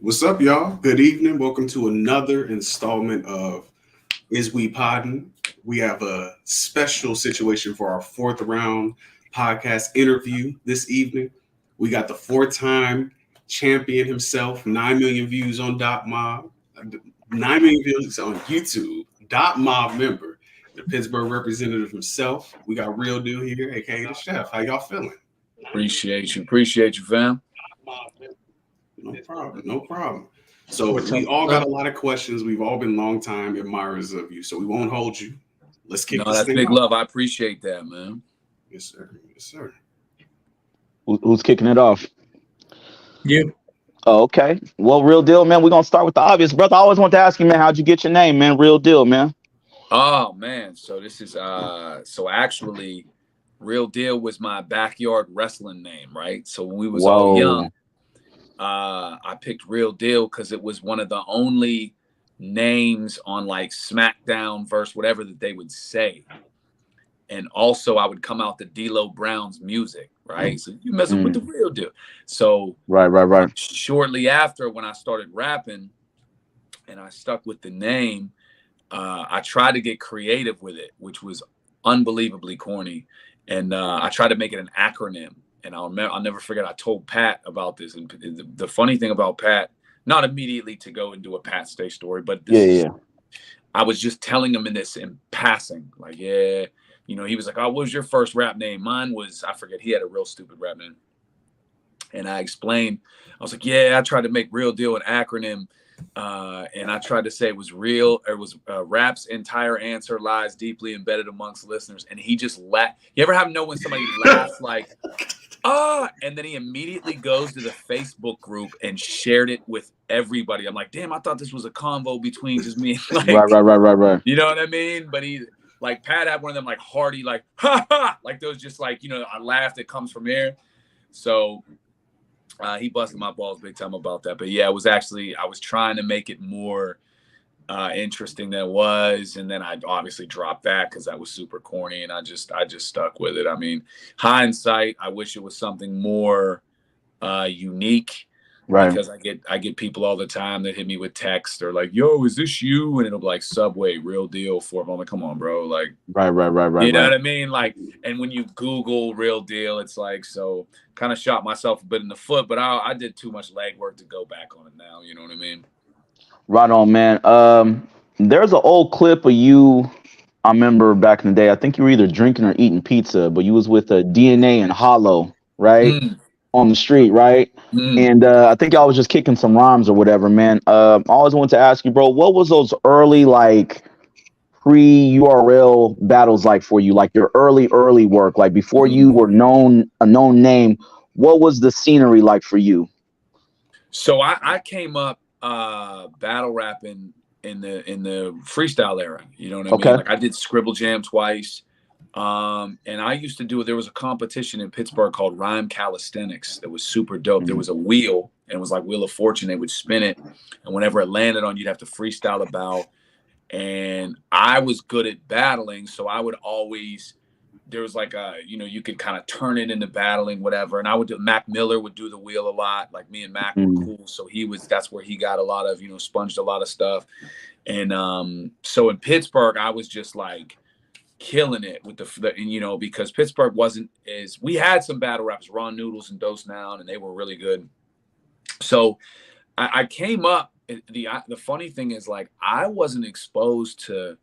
What's up, y'all? Good evening. Welcome to another installment of IsWePoddin. We have a special situation for our fourth round podcast interview this evening. We got the four-time champion himself, 9 million views on Dot Mob, 9 million views on YouTube, Dot Mob member, the Pittsburgh representative himself. We got Real Deal here, aka the Chef. How y'all feeling? Appreciate you, fam. No problem. No problem. So we all got a lot of questions. We've all been long time admirers of you, so we won't hold you. Let's kick No, this that's thing big off. love. I appreciate that, man. Yes, sir. Yes, sir. Who's kicking it off? You. Oh, okay. Well, Real Deal, man. We're gonna start with the obvious, brother. I always want to ask you, man, how'd you get your name, man? Real Deal, man. Oh man, so this is so actually, Real Deal was my backyard wrestling name, right? So when we was all young, I picked Real Deal because it was one of the only names on like SmackDown versus whatever that they would say. And also I would come out to D'Lo Brown's music, right? So you messing with the Real Deal. So Right. shortly after, when I started rapping and I stuck with the name, I tried to get creative with it, which was unbelievably corny. And I tried to make it an acronym. And I'll never forget, I told Pat about this. And the funny thing about Pat, not immediately to go and do a Pat Stay story, but I was just telling him in passing, like, yeah, he was like, oh, what was your first rap name? Mine was, I forget, he had a real stupid rap name. And I explained, I was like, yeah, I tried to make Real Deal an acronym. And I tried to say it was rap's entire answer lies deeply embedded amongst listeners. And he just laughed. You ever know when somebody laughs like, and then he immediately goes to the Facebook group and shared it with everybody. I'm like, damn, I thought this was a convo between just me. Like, Right. You know what I mean? But he, like, Pat had one of them, like, hearty, like, ha ha, like those just like, a laugh that comes from here. So he busted my balls big time about that. But yeah, it was actually, I was trying to make it more interesting than it was, and then I obviously dropped that because that was super corny, and I just stuck with it. I mean, hindsight, I wish it was something more unique, Right. because I get people all the time that hit me with text or like, yo, is this you? And it'll be like, Subway, Real Deal, for I'm like, come on, bro, like, Right. you know what I mean? Like, and when you Google Real Deal, it's like, so kind of shot myself a bit in the foot, but I did too much legwork to go back on it now. You know what I mean? Right on, man. There's an old clip of you. I remember back in the day. I think you were either drinking or eating pizza, but you was with a DNA and Hollow, right, on the street, right? And I think y'all was just kicking some rhymes or whatever, man. I always wanted to ask you, bro, what was those early like pre-URL battles like for you? Like your early work, like before you were a known name. What was the scenery like for you? So I came up battle rapping in the freestyle era. You know what I mean? Like, I did Scribble Jam twice. And I used to there was a competition in Pittsburgh called Rhyme Calisthenics that was super dope. There was a wheel, and it was like Wheel of Fortune. They would spin it, and whenever it landed on, you'd have to freestyle about. And I was good at battling, so I would always, there was like you could kind of turn it into battling, whatever. And I would Mac Miller would do the wheel a lot. Like, me and Mac were cool, so that's where he got a lot of, sponged a lot of stuff. And so in Pittsburgh, I was just like killing it with because Pittsburgh we had some battle rappers, Ron Noodles and Dose Noun, and they were really good. So I came up. The funny thing is, like, I wasn't exposed to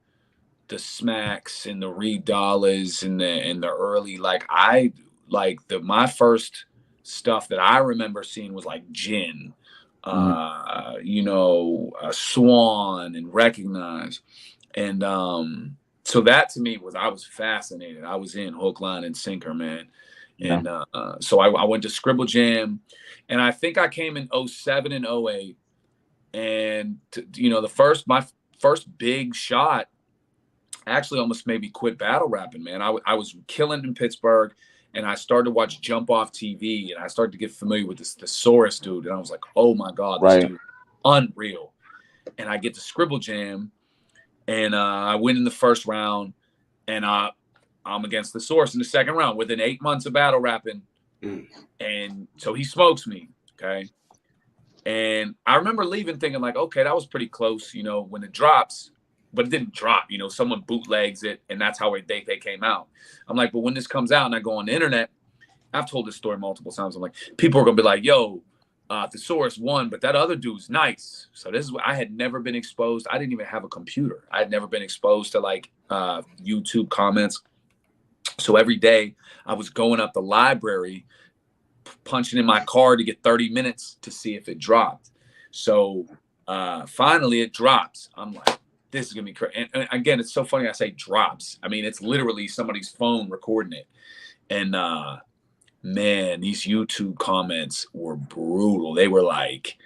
the Smacks and the Reed Dollars and the early, like, my first stuff that I remember seeing was like Gin, Swan and Recognize. And so that to me I was fascinated. I was in hook, line, and sinker, man. And so I went to Scribble Jam, and I think I came in 07 and 08. And my first big shot actually almost made me quit battle rapping, man. I was killing in Pittsburgh, and I started to watch Jump Off TV, and I started to get familiar with this Thesaurus dude, and I was like, oh my God, this dude, unreal. And I get to Scribble Jam, and I win in the first round, and I'm against the Source in the second round within 8 months of battle rapping. And so he smokes me, okay? And I remember leaving thinking like, okay, that was pretty close, you know, when it drops, but it didn't drop, you know, someone bootlegs it and that's how they came out. I'm like, but when this comes out and I go on the internet, I've told this story multiple times. I'm like, people are going to be like, yo, Thesaurus won, but that other dude's nice. So this is what I had never been exposed. I didn't even have a computer. I had never been exposed to like YouTube comments. So every day I was going up the library, punching in my card to get 30 minutes to see if it dropped. So finally it drops. I'm like, this is going to be crazy. And again, it's so funny I say drops. I mean, it's literally somebody's phone recording it. And man, these YouTube comments were brutal. They were like,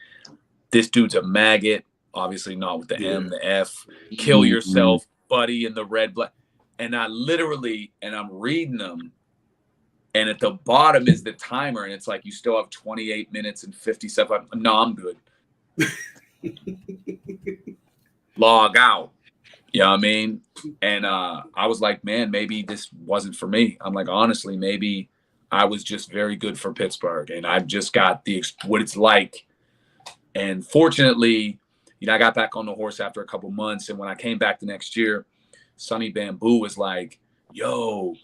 this dude's a maggot. Obviously not with the M, the F. Kill yourself, buddy, in the red blood. And I literally, and I'm reading them. And at the bottom is the timer. And it's like, you still have 28 minutes and 57. No, I'm good. Log out. You know what I mean? And I was like, man, maybe this wasn't for me. I'm like, honestly, maybe I was just very good for Pittsburgh, and I've just got what it's like. And fortunately, you know, I got back on the horse after a couple months, and when I came back the next year, Sonny Bamboo was like, yo,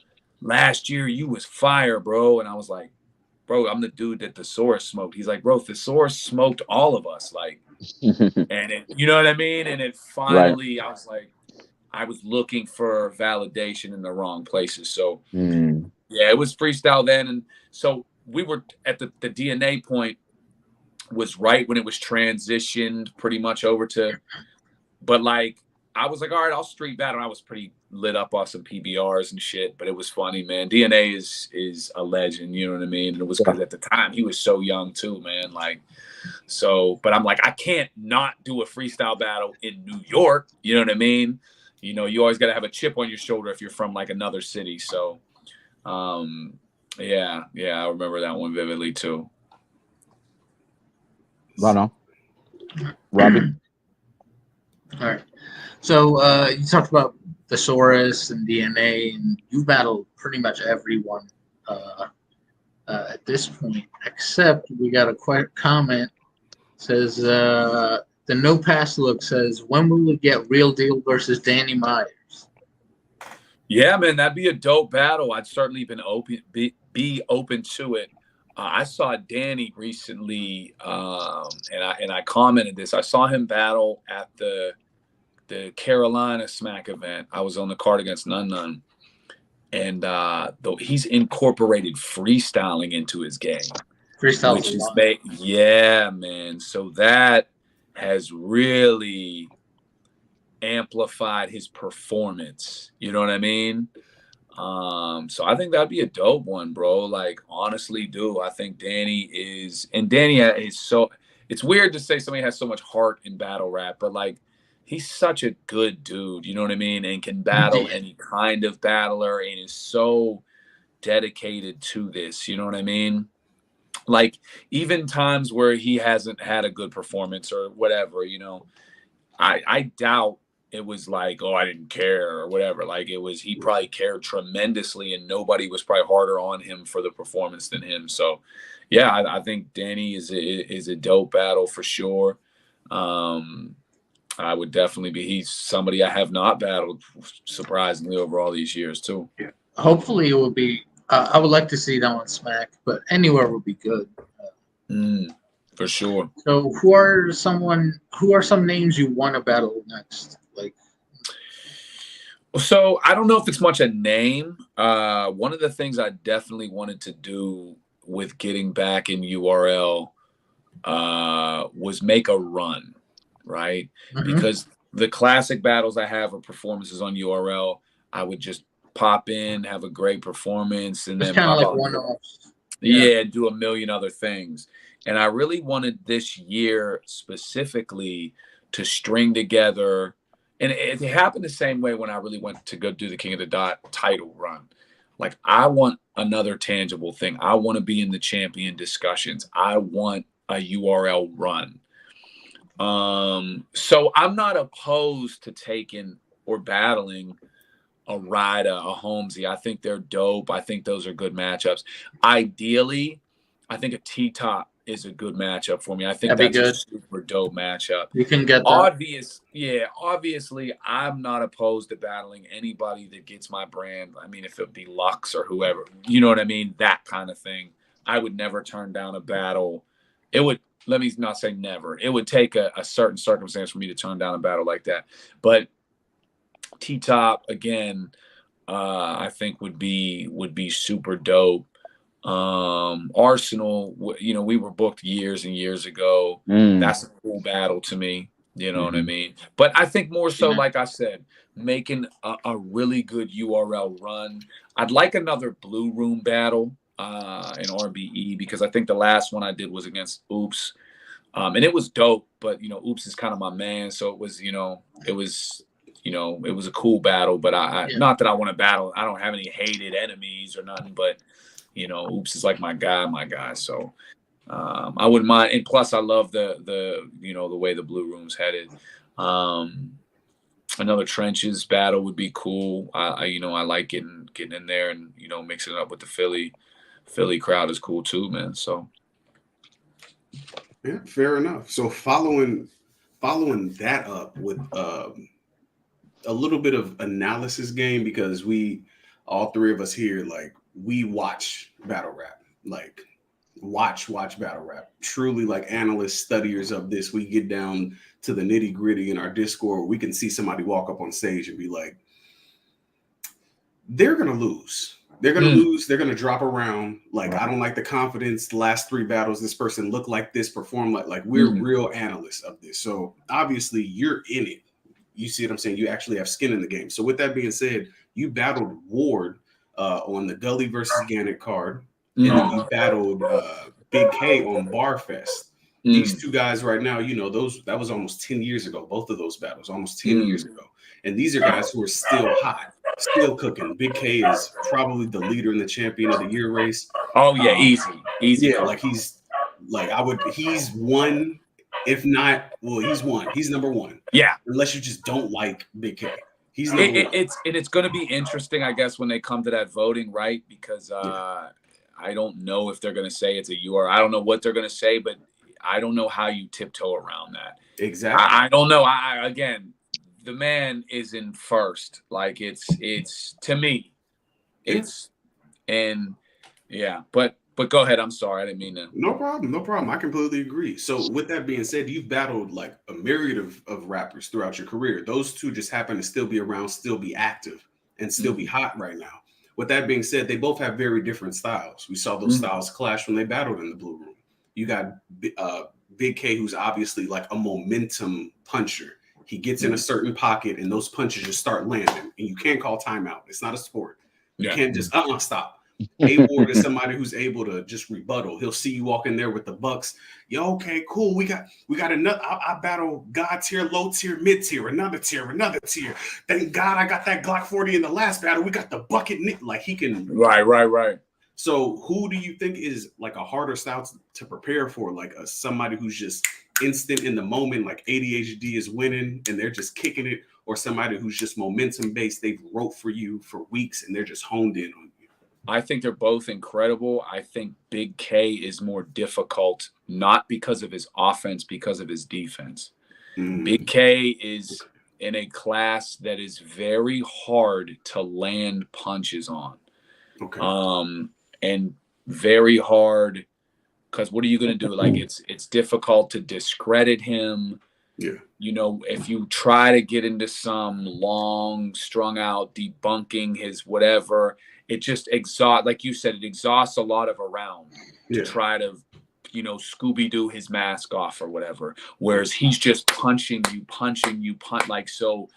last year you was fire, bro. And I was like, bro, I'm the dude that Thesaurus smoked. He's like, bro, Thesaurus smoked all of us. Like, and it, you know what I mean? And it finally, right. I was like, I was looking for validation in the wrong places. So yeah, it was freestyle then. And so we were at the DNA point was right when it was transitioned pretty much over to, but like, I was like, all right, I'll street battle. I was pretty lit up off some PBRs and shit, but it was funny, man. DNA is a legend, you know what I mean? And it was because at the time he was so young too, man. Like, so, but I'm like, I can't not do a freestyle battle in New York, you know what I mean? You know, you always got to have a chip on your shoulder if you're from like another city. So, yeah, I remember that one vividly too. Right on. Robbie? All right. So you talked about Thesaurus and DNA, and you battled pretty much everyone at this point, except we got a quick comment. It says the no pass look says, when will we get Real Deal versus Danny Myers? Yeah, man, that'd be a dope battle. I'd certainly be open to it. I saw Danny recently, and I commented this. I saw him battle at the Carolina Smack event. I was on the card against Nun, and though he's incorporated freestyling into his game, which is yeah, man. So that has really amplified his performance. You know what I mean? So I think that'd be a dope one, bro. Like, honestly, dude, I think Danny is so, it's weird to say somebody has so much heart in battle rap, but like, he's such a good dude, you know what I mean? And can battle any kind of battler and is so dedicated to this, you know what I mean? Like, even times where he hasn't had a good performance or whatever, you know, I doubt it was like, oh, I didn't care or whatever. Like, it was, he probably cared tremendously and nobody was probably harder on him for the performance than him. So yeah, I think Danny is a dope battle for sure. I would definitely be, he's somebody I have not battled surprisingly over all these years too. Yeah. Hopefully it will be, I would like to see that on Smack, but anywhere would be good. For sure. So who are some names you want to battle next? Like, so I don't know if it's much a name. One of the things I definitely wanted to do with getting back in URL was make a run, right? Because the classic battles I have are performances on URL. I would just pop in, have a great performance, and then kind of like one-offs. Yeah, do a million other things. And I really wanted this year specifically to string together. And it happened the same way when I really went to go do the King of the Dot title run. Like, I want another tangible thing. I want to be in the champion discussions. I want a URL run. So I'm not opposed to taking or battling a Ryder, a Holmesy. I think they're dope. I think those are good matchups. Ideally, I think a T-Top is a good matchup for me. I think That'd be that's good. a super dope matchup. You can get that. Obviously, I'm not opposed to battling anybody that gets my brand. I mean, if it be Lux or whoever, you know what I mean? That kind of thing. I would never turn down a battle. It would, let me not say never. It would take a certain circumstance for me to turn down a battle like that. But T-Top, again, I think would be super dope. Arsenal, you know, we were booked years and years ago. That's a cool battle to me. You know what I mean? But I think more so, like I said, making a really good URL run. I'd like another Blue Room battle in RBE, because I think the last one I did was against Oops. And it was dope, but, you know, Oops is kind of my man. So it was, it was a cool battle, but not that I want to battle. I don't have any hated enemies or nothing, but, you know, Oops is like my guy. So I wouldn't mind. And plus I love the way the Blue Room's headed. Another Trenches battle would be cool. I like getting in there and, mixing it up with the Philly crowd is cool too, man. So. Yeah, fair enough. So following that up with a little bit of analysis game, because all three of us here, like, we watch battle rap, like watch battle rap, truly like analysts, studiers of this. We get down to the nitty gritty in our Discord. We can see somebody walk up on stage and be like, they're going to lose. They're going to lose. They're going to drop around. Like, I don't like the confidence. The last three battles, this person looked like this, performed like we're real analysts of this. So obviously you're in it. You see what I'm saying? You actually have skin in the game. So with that being said, you battled Ward on the Gully versus Gannett card. And then you battled Big K on Barfest. These two guys right now, that was almost 10 years ago. Both of those battles, almost 10 years ago. And these are guys who are still hot, still cooking. Big K is probably the leader in the Champion of the Year race. Oh yeah, easy. Yeah, like he's one. If not, well, he's one. He's number one. Yeah. Unless you just don't like Big K. He's number one. It's going to be interesting, I guess, when they come to that voting, right? Because I don't know if they're going to say it's a UR. I don't know what they're going to say, but I don't know how you tiptoe around that. Exactly. I don't know. Again, the man is in first. Like, it's to me, but go ahead. I'm sorry. I didn't mean to. No problem. I completely agree. So with that being said, you've battled like a myriad of rappers throughout your career. Those two just happen to still be around, still be active, and still be hot right now. With that being said, they both have very different styles. We saw those styles clash when they battled in the Blue Room. You got Big K, who's obviously like a momentum puncher. He gets in a certain pocket and those punches just start landing. And you can't call timeout. It's not a sport. You can't just stop. A-Ward is somebody who's able to just rebuttal. He'll see you walk in there with the Bucks. Yo, okay, cool. We got another. I battle God tier, low tier, mid tier, another tier. Thank God I got that Glock 40 in the last battle. We got the bucket Nick. Like, he can. Right. So who do you think is like a harder style to prepare for? Like somebody who's just instant in the moment, like ADHD is winning and they're just kicking it, or somebody who's just momentum based. They've wrote for you for weeks and they're just honed in on you. I think they're both incredible. I think Big K is more difficult, not because of his offense, because of his defense. Big K is in a class that is very hard to land punches on. Okay. And very hard, because what are you going to do? Like, it's difficult to discredit him. Yeah. If you try to get into some long strung out debunking his whatever, it just exhausts, like you said, it exhausts a lot of a round to try to, Scooby-Doo his mask off or whatever. Whereas he's just punching you, like, so.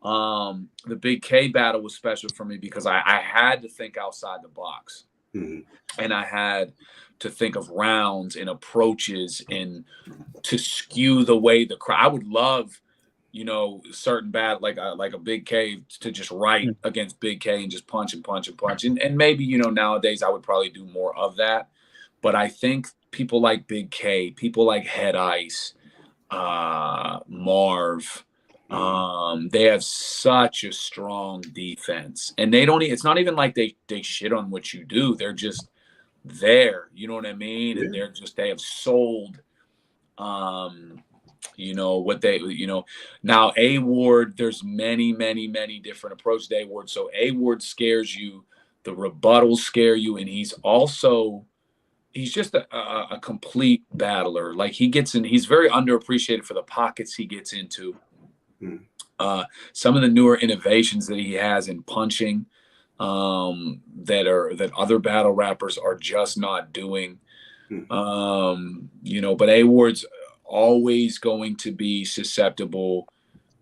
The Big K battle was special for me because I had to think outside the box. And I had to think of rounds and approaches and to skew the way the crowd. I would love, certain bat like a Big K to just write against Big K and just punch. And maybe, nowadays I would probably do more of that. But I think people like Big K, people like Head Ice, Marv, they have such a strong defense, and they don't. It's not even like they shit on what you do. They're just there. You know what I mean? Yeah. And they have sold, what they, now A Ward, there's many, many, many different approaches to A Ward. So A Ward scares you, the rebuttals scare you, and he's just a complete battler. Like he's very underappreciated for the pockets he gets into. Some of the newer innovations that he has in punching, that other battle rappers are just not doing. But A Ward's always going to be susceptible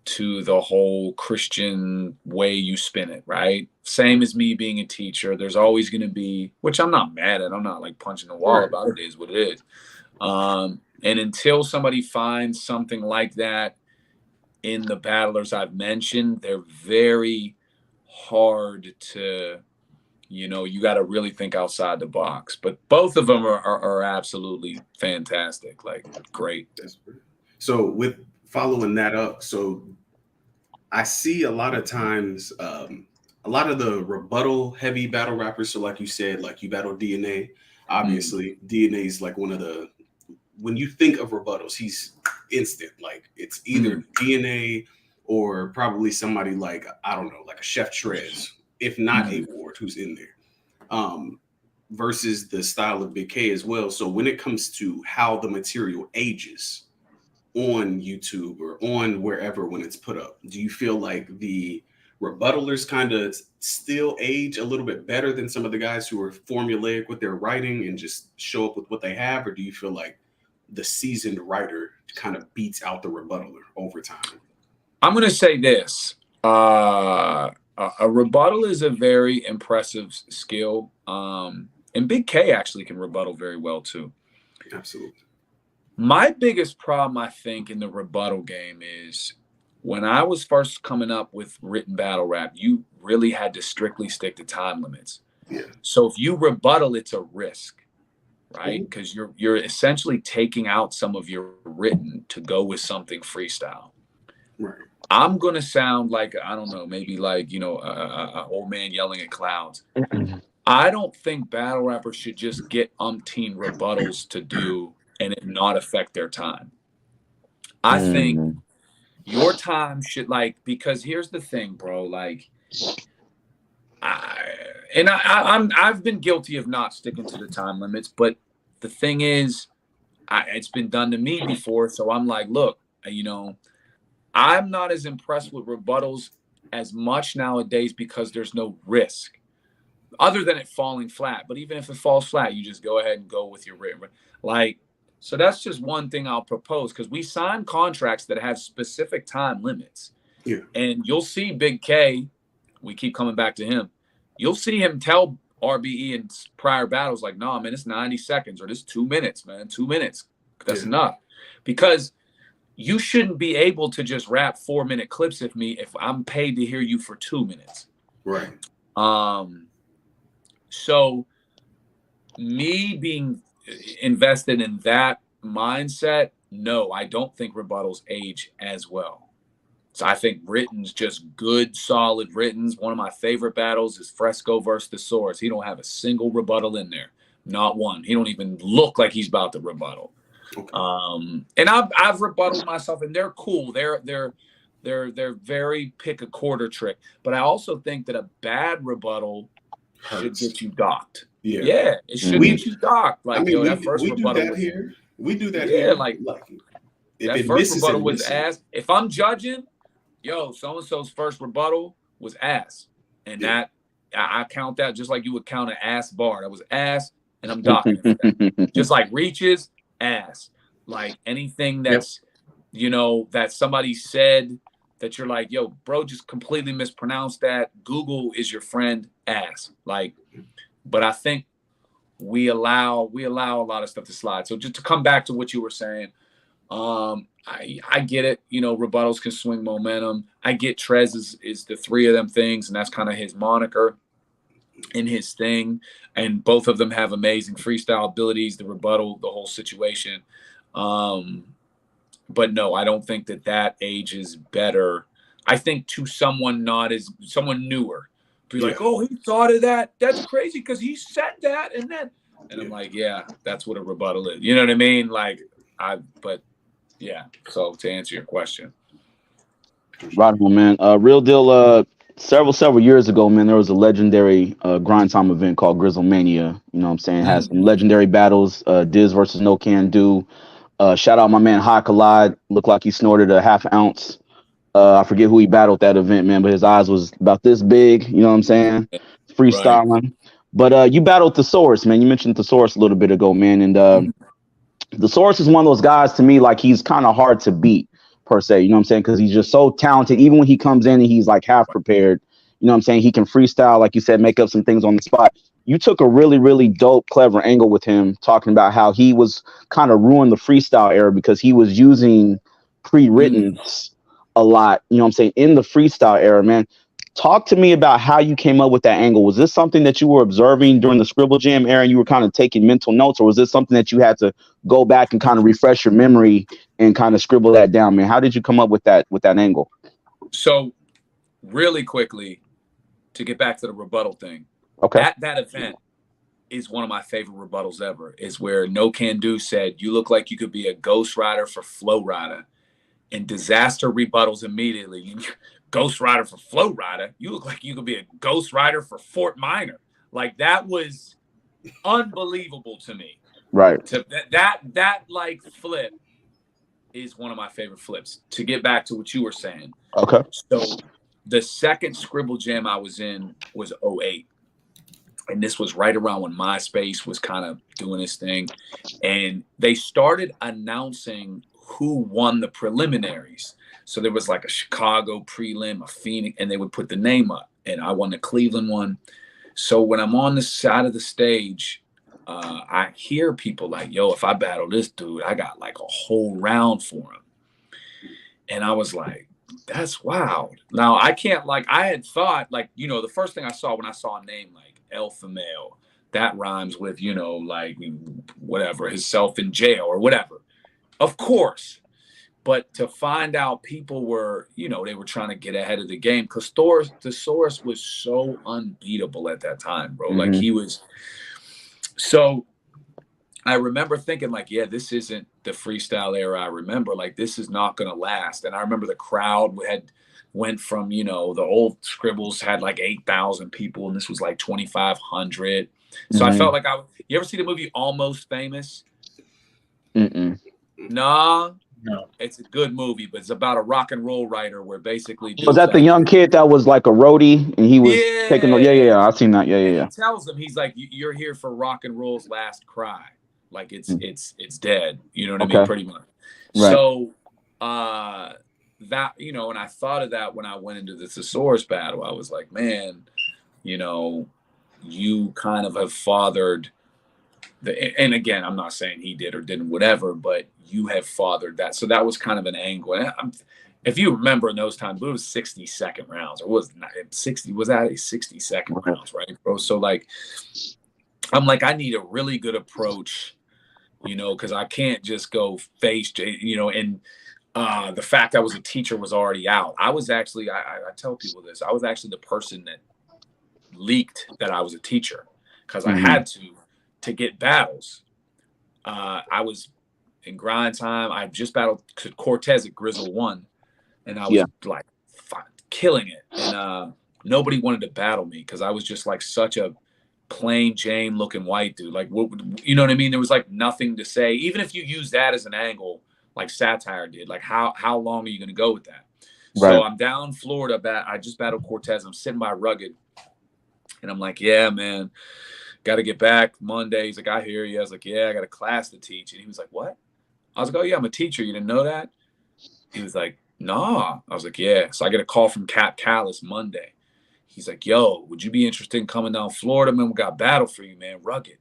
to the whole Christian way you spin it, right? Same as me being a teacher. There's always going to be, which I'm not mad at. I'm not like punching the wall about it. It is what it is. And until somebody finds something like that in the battlers I've mentioned, they're very hard to, you got to really think outside the box. But both of them are absolutely fantastic, like great. So with following that up, so I see a lot of times, a lot of the rebuttal heavy battle rappers. So like you said, like you battle DNA, obviously DNA is like one of the, when you think of rebuttals, he's instant. Like it's either DNA or probably somebody like, I don't know, like a Chef Trez, if not A Ward, who's in there, versus the style of Big K as well. So when it comes to how the material ages on YouTube or on wherever when it's put up, do you feel like the rebuttalers kind of still age a little bit better than some of the guys who are formulaic with their writing and just show up with what they have? Or do you feel like the seasoned writer kind of beats out the rebuttaler over time? I'm going to say this. A rebuttal is a very impressive skill. And Big K actually can rebuttal very well too. Absolutely. My biggest problem, I think, in the rebuttal game is when I was first coming up with written battle rap, you really had to strictly stick to time limits. Yeah. So if you rebuttal, it's a risk, right? Because you're essentially taking out some of your written to go with something freestyle. Right. I'm going to sound like, I don't know, maybe like, a old man yelling at clouds. I don't think battle rappers should just get umpteen rebuttals to do and it not affect their time. I think your time should, because here's the thing, bro. Like, I've been guilty of not sticking to the time limits, but the thing is, it's been done to me before. So I'm like, look, I'm not as impressed with rebuttals as much nowadays because there's no risk other than it falling flat. But even if it falls flat, you just go ahead and go with your written. So that's just one thing I'll propose, because we sign contracts that have specific time limits. Yeah. And you'll see Big K, we keep coming back to him. You'll see him tell RBE in prior battles, like, no, man, it's 90 seconds or this 2 minutes, man, 2 minutes. That's enough. Because you shouldn't be able to just rap 4-minute clips with me if I'm paid to hear you for 2 minutes. Right. So me being invested in that mindset, no, I don't think rebuttals age as well. So I think written's just good, solid writtens. One of my favorite battles is Fresco versus the Swords. He don't have a single rebuttal in there. Not one. He don't even look like he's about to rebuttal. Okay. And I've rebutted myself, and they're cool. They're very pick a quarter trick. But I also think that a bad rebuttal should get you docked. Yeah, it should get you docked. Like, that first rebuttal here. We do that here. Like that first rebuttal was ass. If I'm judging, so-and-so's first rebuttal was ass. And that, I count that just like you would count an ass bar. That was ass, and I'm docking it. Just like reaches, ass. Like anything that's, that somebody said that you're like, yo, bro, just completely mispronounced that. Google is your friend, ass. Like, but I think we allow a lot of stuff to slide. So just to come back to what you were saying, I get it. Rebuttals can swing momentum. I get Trez is the three of them things, and that's kind of his moniker and his thing. And both of them have amazing freestyle abilities, the rebuttal, the whole situation. But no, I don't think that ages better. I think to someone someone newer, be like, oh, he thought of that. That's crazy because he said that. And then And I'm like, yeah, that's what a rebuttal is. You know what I mean? Like, but yeah. So to answer your question. Right on, man. Real deal. Several years ago, man, there was a legendary grind time event called Grizzlemania. You know what I'm saying? Had some legendary battles. Diz versus No Can Do. Shout out my man High Collide. Looked like he snorted a half ounce. I forget who he battled that event, man, but his eyes was about this big. You know what I'm saying? Right. Freestyling. But you battled Thesaurus, man. You mentioned Thesaurus a little bit ago, man, and Thesaurus is one of those guys to me, like he's kind of hard to beat per se. You know what I'm saying? Because he's just so talented. Even when he comes in and he's like half prepared, you know what I'm saying? He can freestyle, like you said, make up some things on the spot. You took a really, really dope, clever angle with him, talking about how he was kind of ruined the freestyle era because he was using pre-written a lot. You know what I'm saying? In the freestyle era, man. Talk to me about how you came up with that angle. Was this something that you were observing during the Scribble Jam era and you were kind of taking mental notes, or was this something that you had to go back and kind of refresh your memory and kind of scribble that down, man? How did you come up with that angle? So really quickly, to get back to the rebuttal thing. Okay. At that event is one of my favorite rebuttals ever, is where No Can Do said, you look like you could be a Ghost Rider for Flow Rider. And Disaster rebuttals immediately. Ghost Rider for Flow Rider? You look like you could be a Ghost Rider for Fort Minor. Like, that was unbelievable to me. Right. That like flip is one of my favorite flips. To get back to what you were saying. Okay. So the second Scribble Jam I was in was 2008. And this was right around when MySpace was kind of doing its thing. And they started announcing who won the preliminaries. So there was like a Chicago prelim, a Phoenix, and they would put the name up. And I won the Cleveland one. So when I'm on the side of the stage, I hear people like, yo, if I battle this dude, I got like a whole round for him. And I was like, that's wild. Now, I can't, like, I had thought, like, you know, the first thing I saw when I saw a name like Alpha Male, that rhymes with, you know, like, whatever, himself in jail or whatever. Of course. But to find out people were, you know, they were trying to get ahead of the game, because Thesaurus was so unbeatable at that time, bro. Like, he was. So I remember thinking, like, yeah, this isn't the freestyle era I remember. Like, this is not going to last. And I remember the crowd went from, you know, the old Scribbles had like 8,000 people, and this was like 2,500. So I felt like you ever see the movie Almost Famous? Nah. No. It's a good movie, but it's about a rock and roll writer where basically was that the young kid that was like a roadie and he was taking I've seen that. He tells him, he's like, you're here for rock and roll's last cry. Like, it's dead. You know what I mean? Pretty much. Right. So that, you know, and I thought of that when I went into the Thesaurus battle. I was like, man, you know, you kind of have fathered and again, I'm not saying he did or didn't, whatever, but you have fathered that. So that was kind of an angle. And if you remember in those times, it was 60-second rounds, or was not 60? Was that a 60-second rounds, right, bro? So like, I'm like, I need a really good approach, you know, because I can't just go face, you know, and the fact I was a teacher was already out. I was actually, I tell people this, I was actually the person that leaked that I was a teacher, because I had to get battles. I was in grind time. I just battled Cortez at Grizzle 1, and I was like killing it. And nobody wanted to battle me because I was just like such a plain Jane looking white dude. Like, what, you know what I mean? There was like nothing to say. Even if you use that as an angle, like satire did, like how long are you going to go with that? Right. So I'm down Florida. I just battled Cortez. I'm sitting by Rugged, and I'm like, yeah, man. Got to get back Monday. He's like, I hear you. I was like, yeah, I got a class to teach. And he was like, what? I was like, oh, yeah, I'm a teacher. You didn't know that? He was like, nah. I was like, yeah. So I get a call from Cap Callis Monday. He's like, yo, would you be interested in coming down Florida? Man, we got battle for you, man. Rugged.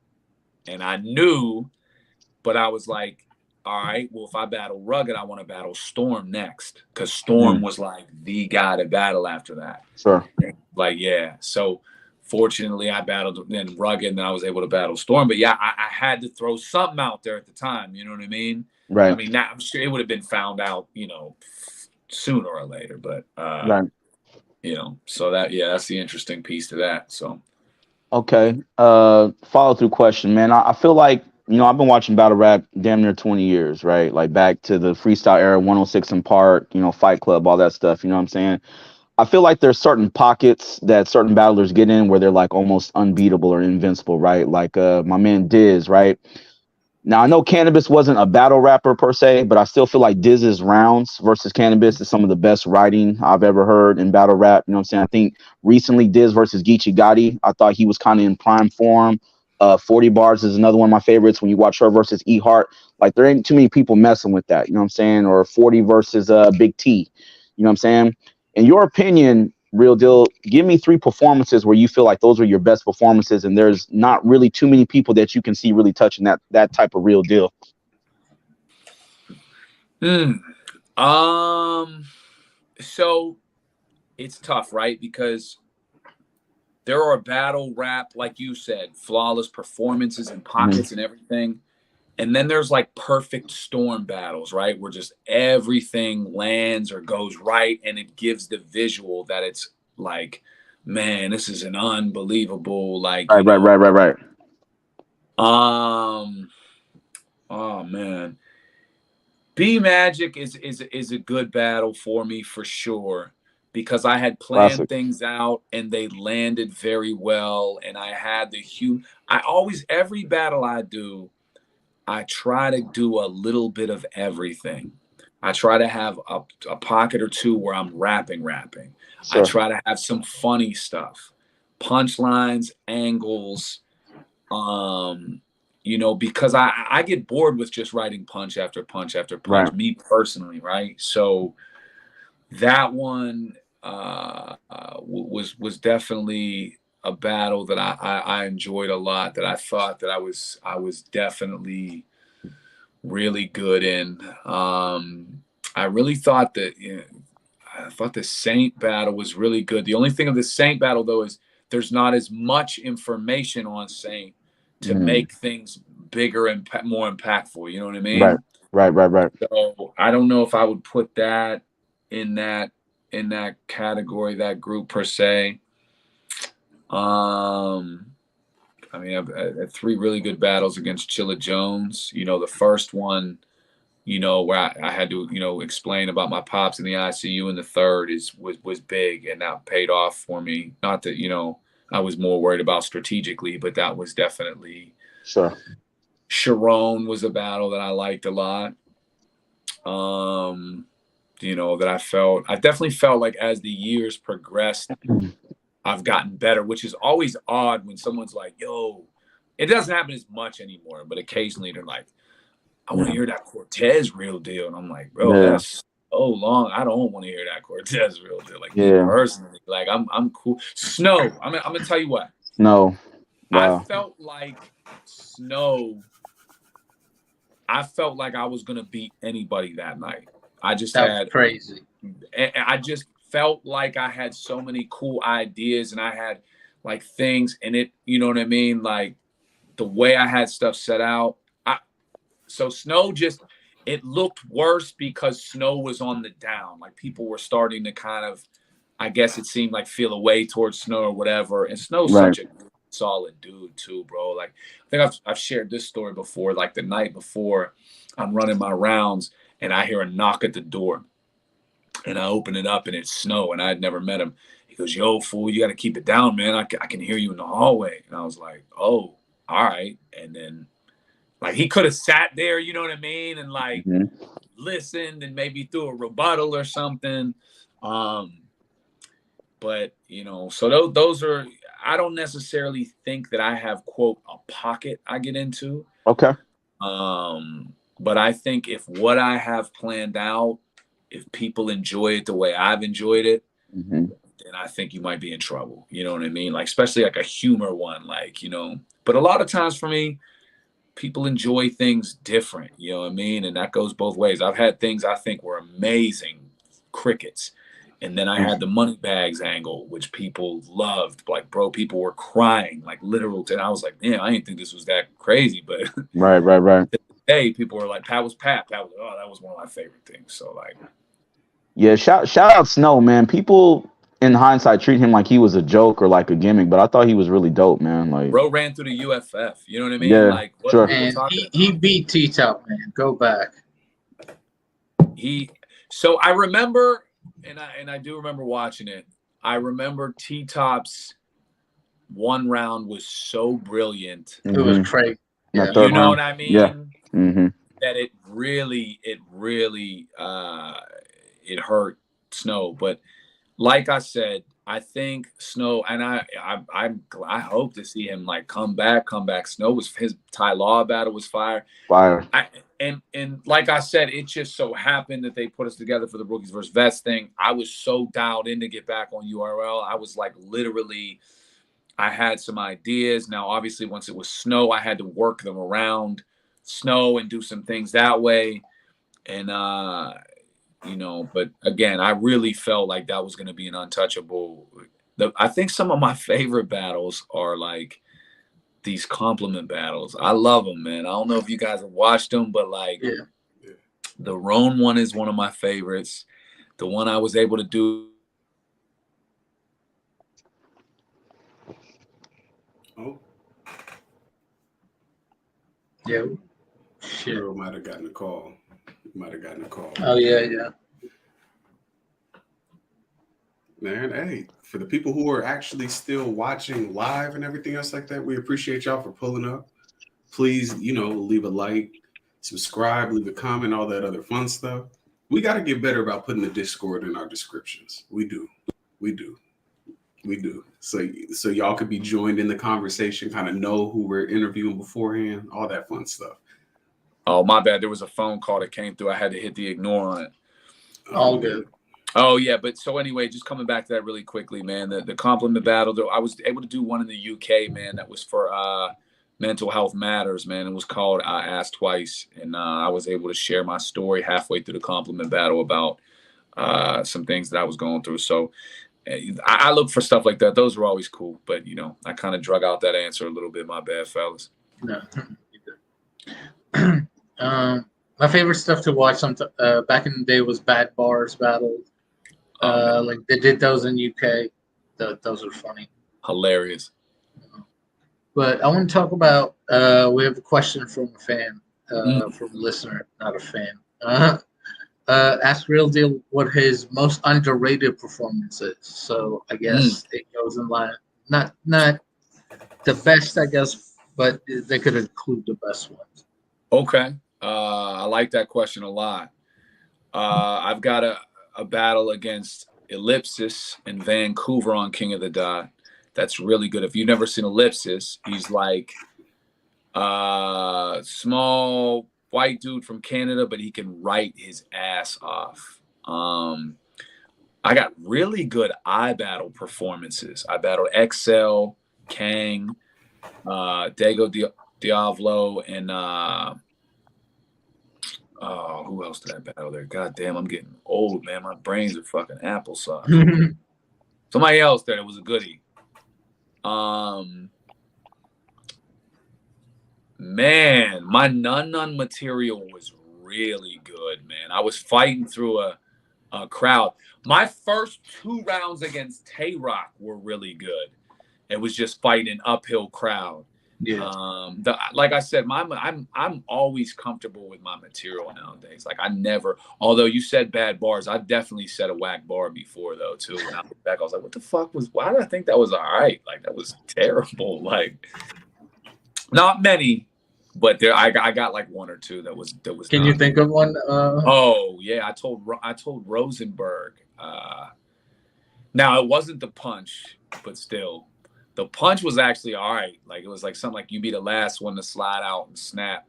And I knew, but I was like, all right, well, if I battle Rugged, I want to battle Storm next, because Storm was like the guy to battle after that. Sure. Like, yeah. So fortunately, I battled then Rugged, and then I was able to battle Storm. But yeah, I had to throw something out there at the time. You know what I mean? Right. I mean, I'm sure it would have been found out, you know, sooner or later. But right. you know, so that's the interesting piece to that. So Okay. Follow through question, man. I feel like, I've been watching battle rap damn near 20 years, right? Like back to the freestyle era, 106 in Park, Fight Club, all that stuff. You know what I'm saying? I feel like there's certain pockets that certain battlers get in where they're like almost unbeatable or invincible, right? Like my man Diz, right? Now I know Cannabis wasn't a battle rapper per se, but I still feel like Diz's rounds versus Cannabis is some of the best writing I've ever heard in battle rap. You know what I'm saying? I think recently Diz versus Geechee Gotti, I thought he was kind of in prime form. 40 bars is another one of my favorites. When you watch her versus E Heart, like there ain't too many people messing with that. You know what I'm saying? Or 40 versus Big T. You know what I'm saying? In your opinion, Real deal, give me 3 performances where you feel like those are your best performances, and there's not really too many people that you can see really touching that type of real deal. So it's tough, right? Because there are battle rap, like you said, flawless performances and pockets and everything. And then there's like perfect storm battles, right? Where just everything lands or goes right, and it gives the visual that it's like, man, this is an unbelievable, like, Right. Oh man, B Magic is a good battle for me for sure, because I had planned Classic. things out and they landed very well, and I had the every battle I do, I try to do a little bit of everything. I try to have a pocket or two where I'm rapping. Sure. I try to have some funny stuff, punchlines, angles, because I get bored with just writing punch after punch after punch, Right. me personally, right? So that one was definitely a battle that I enjoyed a lot, that I thought that I was definitely really good in. I really thought that I thought the Saint battle was really good. The only thing of the Saint battle though is there's not as much information on Saint to make things bigger and more impactful. You know what I mean? Right. So I don't know if I would put that in that category, that group per se. I mean, I've had 3 really good battles against Chilla Jones. The first one, where I had to, explain about my pops in the ICU, and the third was big, and that paid off for me. Not that, I was more worried about strategically, but that was definitely sure. Sharon was a battle that I liked a lot. That I definitely felt like as the years progressed, I've gotten better, which is always odd when someone's like, yo, it doesn't happen as much anymore, but occasionally they're like, I want to hear that Cortez real deal. And I'm like, bro, that's so long. I don't want to hear that Cortez real deal. Like me personally, like I'm cool. Snow, I'm gonna tell you what. No. Wow. I felt like I was gonna beat anybody that night. I just had crazy. I just felt like I had so many cool ideas, and I had like things, and it, you know what I mean? Like the way I had stuff set out. So Snow it looked worse because Snow was on the down. Like people were starting to kind of, I guess it seemed like, feel away towards Snow or whatever. And Snow's such a solid dude too, bro. Like I think I've shared this story before. Like the night before, I'm running my rounds and I hear a knock at the door, and I open it up and it's Snow, and I had never met him. He goes, "Yo, fool, you got to keep it down, man. I can hear you in the hallway." And I was like, "Oh, all right." And then, like, he could have sat there, you know what I mean, and like listened and maybe threw a rebuttal or something. But so those are. I don't necessarily think that I have, quote, a pocket I get into. Okay. But I think if what I have planned out, if people enjoy it the way I've enjoyed it, then I think you might be in trouble. You know what I mean? Like, especially like a humor one, like, but a lot of times for me, people enjoy things different, you know what I mean? And that goes both ways. I've had things I think were amazing, crickets. And then I had the money bags angle, which people loved. Like, bro, people were crying, like literal. And I was like, man, I didn't think this was that crazy. But right. Hey, people were like, Pat was Pat. Pat was, oh, that was one of my favorite things. So like, yeah, shout out Snow, man. People, in hindsight treat him like he was a joke or like a gimmick, but I thought he was really dope, man. Like, bro ran through the UFF. You know what I mean? Yeah, Like, what sure. are people And talking he about? beat T-Top, man. Go back. So I remember, and I do remember watching it. I remember T-Top's one round was so brilliant. It was crazy. That Yeah. third You know round. what I mean? Yeah. Mm-hmm. That it really it hurt Snow. But like I said, I think Snow, and I hope to see him like come back. Snow was his Ty Law battle was fire. Fire. And like I said, it just so happened that they put us together for the Rookies versus Vets thing. I was so dialed in to get back on URL. I was like literally, I had some ideas. Now, obviously, once it was Snow, I had to work them around Snow and do some things that way. And you know, but again, I really felt like that was going to be an untouchable. I think some of my favorite battles are like these compliment battles. I love them, man. I don't know if you guys have watched them, but like the Roan one is one of my favorites. The one I was able to do. Oh, Yeah. Shit. Girl might have gotten a call. Oh yeah. Man, hey, for the people who are actually still watching live and everything else like that, we appreciate y'all for pulling up. Please, leave a like, subscribe, leave a comment, all that other fun stuff. We got to get better about putting the Discord in our descriptions. We do. So y'all could be joined in the conversation, kind of know who we're interviewing beforehand, all that fun stuff. Oh, my bad. There was a phone call that came through. I had to hit the ignore on it. All good. Oh, yeah. But so anyway, just coming back to that really quickly, man, the compliment battle, though, I was able to do one in the UK, man, that was for Mental Health Matters, man. It was called Ask Twice. And I was able to share my story halfway through the compliment battle about some things that I was going through. So I look for stuff like that. Those were always cool. But, I kind of drug out that answer a little bit. My bad, fellas. No. My favorite stuff to watch back in the day was Bad Bars battles. Like they did those in UK. Those are funny. Hilarious. But I want to talk about. We have a question from a fan, from a listener, not a fan. Ask Real Deal what his most underrated performance is. So I guess it goes in line. Not the best, I guess, but they could include the best ones. Okay. I like that question a lot. I've got a battle against Ellipsis in Vancouver on King of the Dot. That's really good. If you've never seen Ellipsis, he's like small white dude from Canada, but he can write his ass off. I got really good battle performances. I battled XL, Kang, Dago Diavolo, and who else did I battle there? God damn, I'm getting old, man. My brains are fucking applesauce. Somebody else there that was a goodie. Man, my none material was really good, man. I was fighting through a crowd. My first 2 rounds against Tay-Rock were really good. It was just fighting an uphill crowd. Yeah. Like I said, I'm always comfortable with my material nowadays. Like I never, although you said bad bars, I definitely said a whack bar before though too. When I look back, I was like, what the fuck why did I think that was all right? Like that was terrible. Like not many, but there I got like 1 or 2 that was. Can you think of one? Oh yeah, I told Rosenberg. Now it wasn't the punch, but still. The punch was actually all right. Like it was like something like you be the last one to slide out and snap,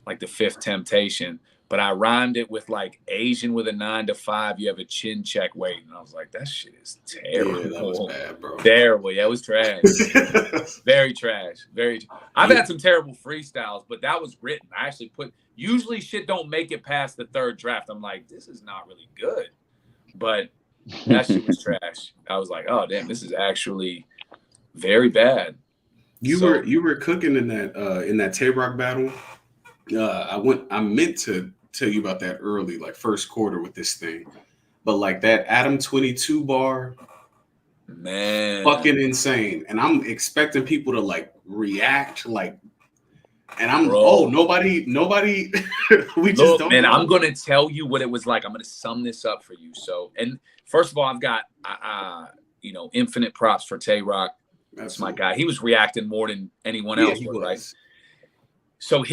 like the 5th temptation. But I rhymed it with like Asian with a 9 to 5. You have a chin check waiting. And I was like, that shit is terrible. Yeah, that was bad, bro. Terrible. Yeah, it was trash. Very trash. I've had some terrible freestyles, but that was written. I actually usually shit don't make it past the 3rd draft. I'm like, this is not really good. But that shit was trash. I was like, oh damn, this is actually very bad. You were cooking in that Tay-Rock battle. I meant to tell you about that early, like first quarter with this thing, but like that Adam 22 bar, Man, fucking insane. And I'm expecting people to like react like, and I'm nobody we just look, don't man, know. I'm gonna tell you what it was like. I'm gonna sum this up for you. So, and first of all, I've got infinite props for Tay Rock. That's my guy. He was reacting more than anyone else was, right? So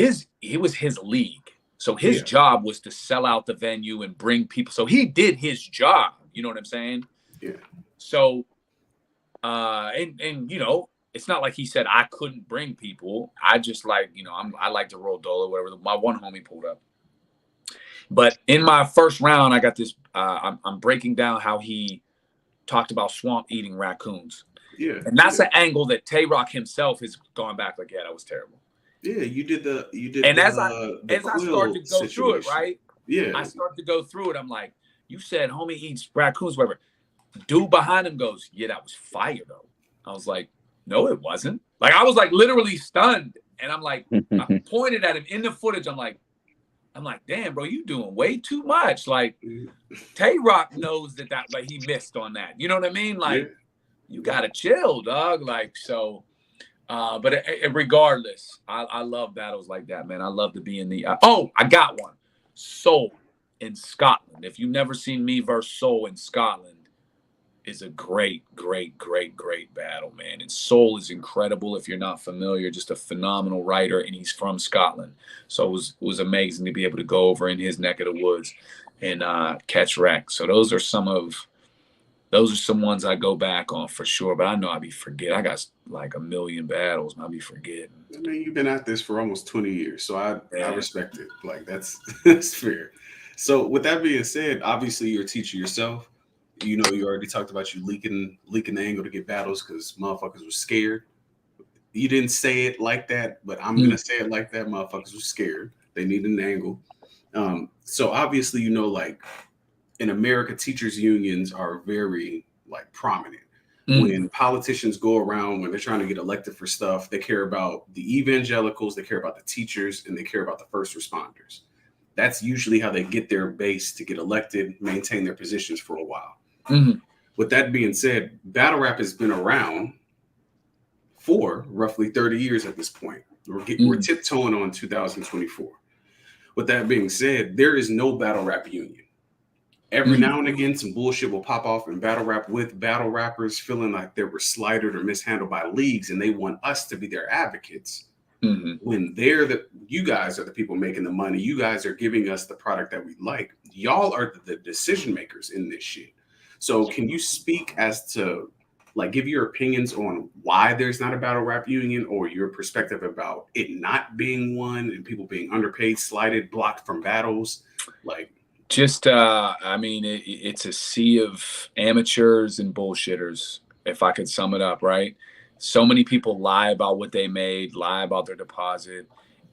it was his league. So his job was to sell out the venue and bring people. So he did his job. You know what I'm saying? Yeah. So, and it's not like he said I couldn't bring people. I just like, I like to roll dolo, whatever. My one homie pulled up. But in my first round, I got this. I'm breaking down how he talked about swamp eating raccoons. Yeah. And that's an angle that Tay Rock himself has gone back like, yeah, that was terrible. Yeah, you did. And as I started to go through it, right? Yeah. I started to go through it. I'm like, you said homie eats raccoons, whatever. Dude behind him goes, yeah, that was fire though. I was like, no, it wasn't. Like I was like literally stunned. And I'm like, I pointed at him in the footage. I'm like, damn, bro, you doing way too much. Like Tay Rock knows that like he missed on that. You know what I mean? Like you gotta chill, dog. Like so. But regardless, I love battles like that, man. I love to be in the. I got one. Soul in Scotland. If you've never seen me versus Soul in Scotland, is a great, great, great, great battle, man. And Soul is incredible. If you're not familiar, just a phenomenal writer, and he's from Scotland. So it was amazing to be able to go over in his neck of the woods and catch wreck. So those are some ones I go back on for sure. But I know I be forgetting. I got like a million battles, and I be forgetting. I mean, you've been at this for almost 20 years, so I respect it. Like that's fair. So with that being said, obviously you're a teacher yourself. You already talked about you leaking the angle to get battles because motherfuckers were scared. You didn't say it like that, but I'm gonna say it like that. Motherfuckers were scared. They needed an angle. So obviously, like in America, teachers unions are very like prominent. When politicians go around, when they're trying to get elected for stuff, they care about the evangelicals, they care about the teachers, and they care about the first responders. That's usually how they get their base to get elected, maintain their positions for a while. With that being said, battle rap has been around for roughly 30 years at this point. We're tiptoeing on 2024. With that being said, there is no battle rap union. Every now and again, some bullshit will pop off in battle rap with battle rappers feeling like they were slighted or mishandled by leagues, and they want us to be their advocates. When you guys are the people making the money, you guys are giving us the product that we like. Y'all are the decision makers in this shit. So can you speak as to like give your opinions on why there's not a battle rap union, or your perspective about it not being one and people being underpaid, slighted, blocked from battles? Like just I mean it's a sea of amateurs and bullshitters, if I could sum it up, right? So many people lie about what they made, lie about their deposit,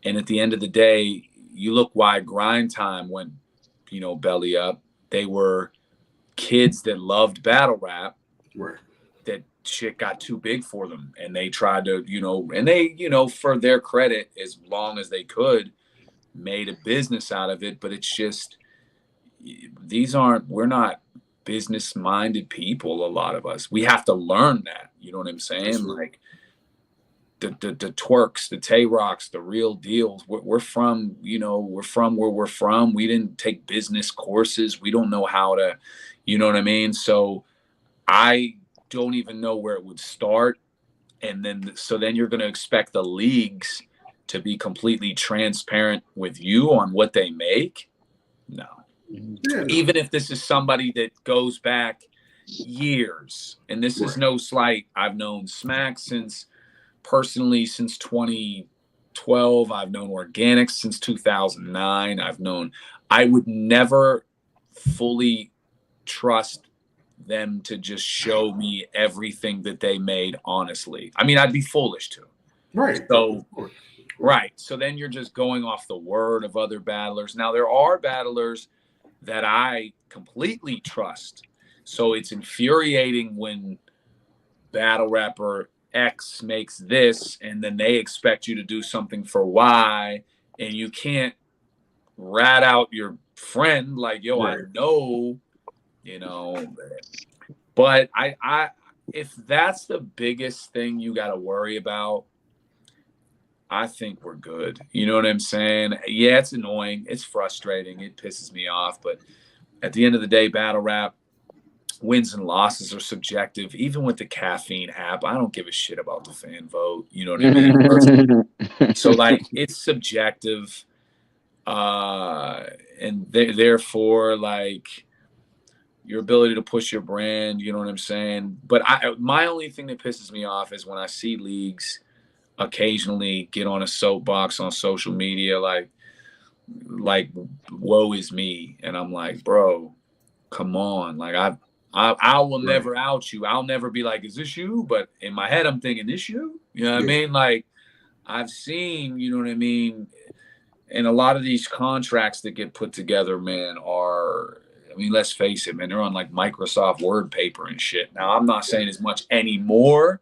and at the end of the day, you look why Grind Time went belly up. They were kids that loved battle rap, right? That shit got too big for them, and they tried to and they for their credit, as long as they could, made a business out of it. But it's just we're not business minded people. A lot of us, we have to learn that, you know what I'm saying? Like the twerks, the Tay Rocks, the real deals, we're from where we're from. We didn't take business courses. We don't know how to, you know what I mean? So I don't even know where it would start. And then you're going to expect the leagues to be completely transparent with you on what they make. No. Even if this is somebody that goes back years, and this is no slight. I've known Smack personally since 2012. I've known Organics since 2009. I would never fully trust them to just show me everything that they made, honestly. I mean, I'd be foolish to. Right. So, right. So then you're just going off the word of other battlers. Now, there are battlers that I completely trust. So it's infuriating when battle rapper X makes this and then they expect you to do something for Y, and you can't rat out your friend like, yo, I know, but if that's the biggest thing you got to worry about, I think we're good. You know what I'm saying? Yeah, it's annoying. It's frustrating. It pisses me off. But at the end of the day, battle rap, wins and losses are subjective. Even with the caffeine app, I don't give a shit about the fan vote. You know what I mean? So, like, it's subjective. And therefore, like, your ability to push your brand, you know what I'm saying? But my only thing that pisses me off is when I see leagues occasionally get on a soapbox on social media like woe is me, and I'm like, bro, come on. Like, I will never out you. I'll never be like, is this you? But in my head I'm thinking, this you know what I mean? Like, I've seen, you know what I mean, and a lot of these contracts that get put together, man, are, I mean, let's face it, man, they're on like Microsoft Word paper and shit. Now, I'm not saying as much anymore,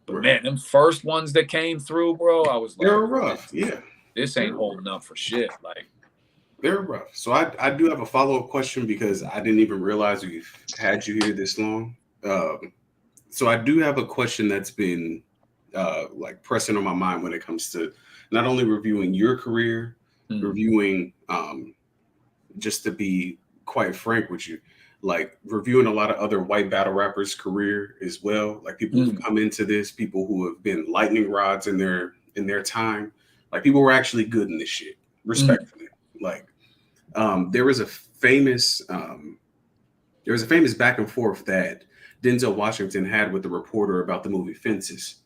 but man, them first ones that came through, bro, I was like, they're rough. Yeah. This ain't holding up for shit. Like, they're rough. So I do have a follow-up question because I didn't even realize we've had you here this long. So I do have a question that's been like pressing on my mind when it comes to not only reviewing your career, reviewing, just to be quite frank with you, like reviewing a lot of other white battle rappers' career as well. Like people who've come into this, people who have been lightning rods in their time, like people who are actually good in this shit, respectfully. Like there was a famous back and forth that Denzel Washington had with the reporter about the movie Fences,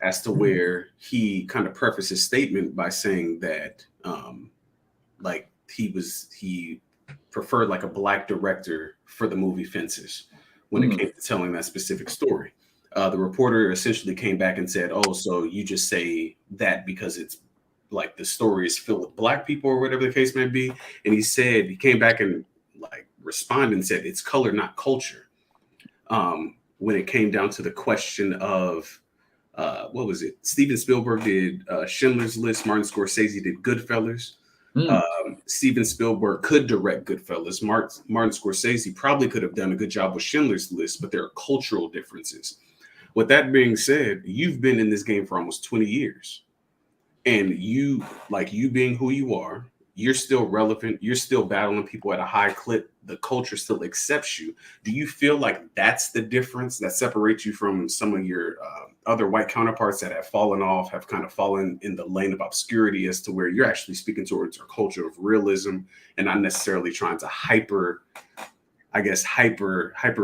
as to where he kind of prefaced his statement by saying that like he preferred like a black director for the movie Fences when it came to telling that specific story. The reporter essentially came back and said, oh, so you just say that because it's like the story is filled with black people or whatever the case may be. And he came back and like responded and said, it's color, not culture. When it came down to the question of, what was it? Steven Spielberg did Schindler's List. Martin Scorsese did Goodfellas. Steven Spielberg could direct Goodfellas. Martin Scorsese probably could have done a good job with Schindler's List, but there are cultural differences. With that being said, you've been in this game for almost 20 years. And you being who you are, you're still relevant. You're still battling people at a high clip. The culture still accepts you. Do you feel like that's the difference that separates you from some of your other white counterparts that have fallen off, have kind of fallen in the lane of obscurity, as to where you're actually speaking towards a culture of realism and not necessarily trying to hyper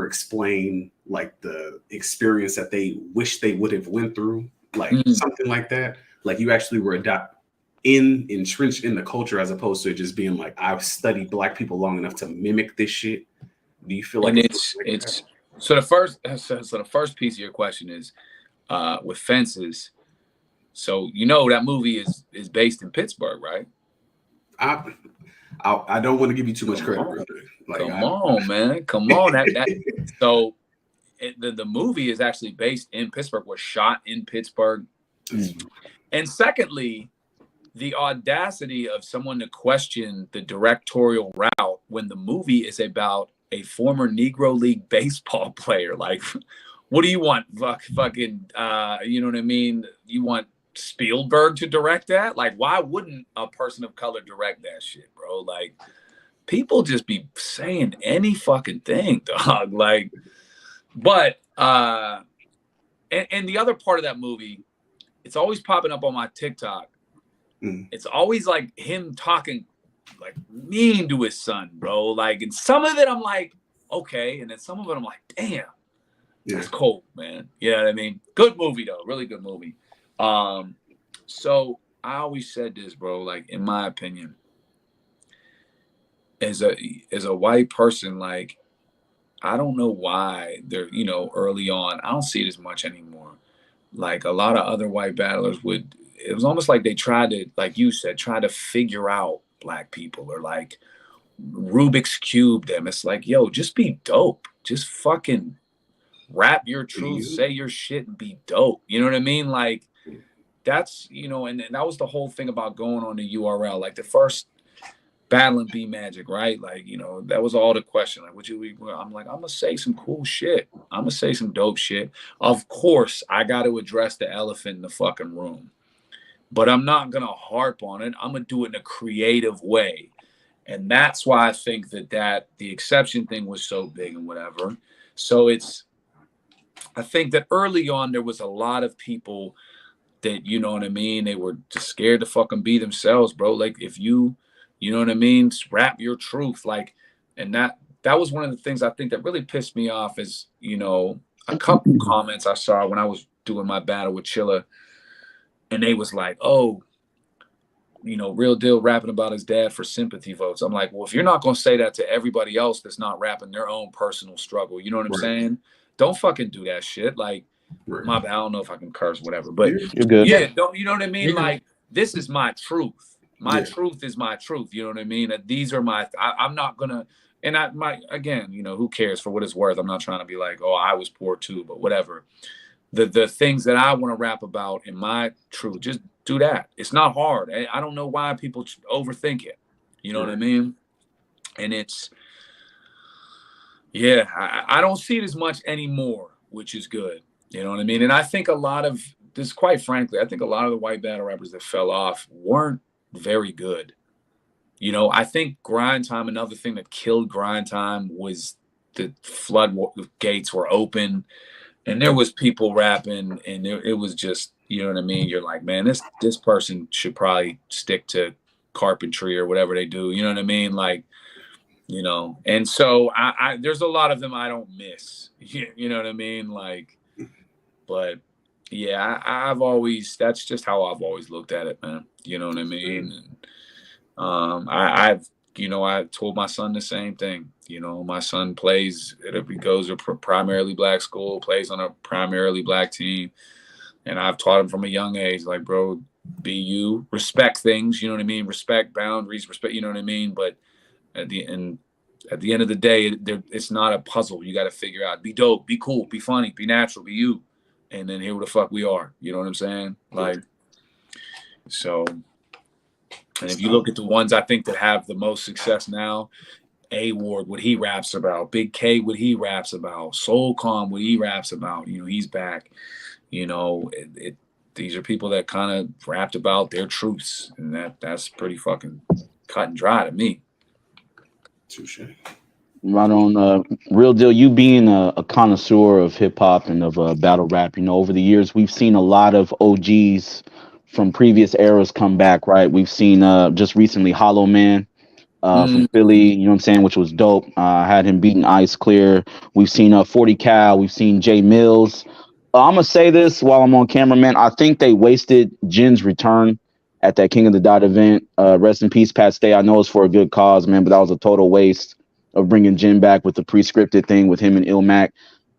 explain like the experience that they wish they would have went through, like something like that? Like you actually were entrenched in the culture, as opposed to just being like, I've studied black people long enough to mimic this shit. Do you feel like it's so the first piece of your question is with Fences. So you know that movie is based in Pittsburgh, right? I don't want to give you too much credit, brother. Like, come on, man. So the movie is actually based in Pittsburgh, was shot in Pittsburgh. And secondly, the audacity of someone to question the directorial route when the movie is about a former Negro League baseball player. Like, what do you want? Fucking, you know what I mean? You want Spielberg to direct that? Like, why wouldn't a person of color direct that shit, bro? Like, people just be saying any fucking thing, dog. Like, but, and the other part of that movie, it's always popping up on my TikTok. It's always like him talking like mean to his son, bro. Like, and some of it I'm like, okay. And then some of it I'm like, damn, that's cold, man. You know what I mean? Good movie though. Really good movie. So I always said this, bro, like in my opinion, as a white person, like, I don't know why they're, you know, early on, I don't see it as much anymore. Like a lot of other white battlers it was almost like they tried to, like you said, try to figure out black people, or like Rubik's Cube them. It's like, yo, just be dope. Just fucking rap your truth, say your shit, and be dope. You know what I mean? Like, that's, you know, and that was the whole thing about going on the URL. Like the first battling B Magic, right? Like, you know, that was all the question. Like, I'm like, I'm gonna say some cool shit. I'm gonna say some dope shit. Of course, I got to address the elephant in the fucking room, but I'm not gonna harp on it. I'm gonna do it in a creative way, and that's why I think that the exception thing was so big and whatever. So I think that early on there was a lot of people that, you know what I mean, they were just scared to fucking be themselves, bro. Like, if you know what I mean, rap your truth. Like, and that was one of the things I think that really pissed me off is, you know, a couple comments I saw when I was doing my battle with Chilla, and they was like, oh, you know, Real Deal rapping about his dad for sympathy votes. I'm like, well, if you're not going to say that to everybody else that's not rapping their own personal struggle, you know what I'm saying? Don't fucking do that shit. Like, I don't know if I can curse, whatever, but you're good. Yeah, don't, you know what I mean? Like, this is my truth. My truth is my truth. You know what I mean? These are I'm not gonna, and again, you know, who cares for what it's worth? I'm not trying to be like, oh, I was poor too, but whatever. The things that I want to rap about in my truth, just do that. It's not hard. I don't know why people overthink it. You know what I mean? And it's, yeah, I don't see it as much anymore, which is good. You know what I mean? And I think a lot of this, quite frankly, I think a lot of the white battle rappers that fell off weren't very good. You know, I think Grind Time, another thing that killed Grind Time was the floodgates were open and there was people rapping and it was just, you know what I mean? You're like, man, this person should probably stick to carpentry or whatever they do. You know what I mean? Like, you know, and so I there's a lot of them I don't miss. You know what I mean? Like, but yeah, that's just how I've always looked at it, man. You know what I mean? And, I've, you know, I told my son the same thing. You know, my son plays, he goes to primarily black school, plays on a primarily black team. And I've taught him from a young age, like, bro, be you, respect things, you know what I mean? Respect boundaries, respect, you know what I mean? But at the end of the day, it's not a puzzle. You got to figure out, be dope, be cool, be funny, be natural, be you. And then here the fuck we are. You know what I'm saying? Like, so, and if you look at the ones I think that have the most success now, A-Ward, what he raps about, Big K, what he raps about, Soul Calm, what he raps about, you know, he's back. You know, these are people that kind of rapped about their truths, and that's pretty fucking cut and dry to me. Touche. Right on. Real Deal, you being a connoisseur of hip hop and of battle rap, you know, over the years, we've seen a lot of OGs from previous eras come back, right? We've seen just recently Hollow Man from Philly, you know what I'm saying, which was dope. Had him beating Ice Clear. We've seen 40 Cal. We've seen Jay Mills. I'm going to say this while I'm on camera, man. I think they wasted Jin's return at that King of the Dot event. Rest in peace, Pat Stay. I know it's for a good cause, man, but that was a total waste of bringing Jin back with the pre-scripted thing with him and Ilmac.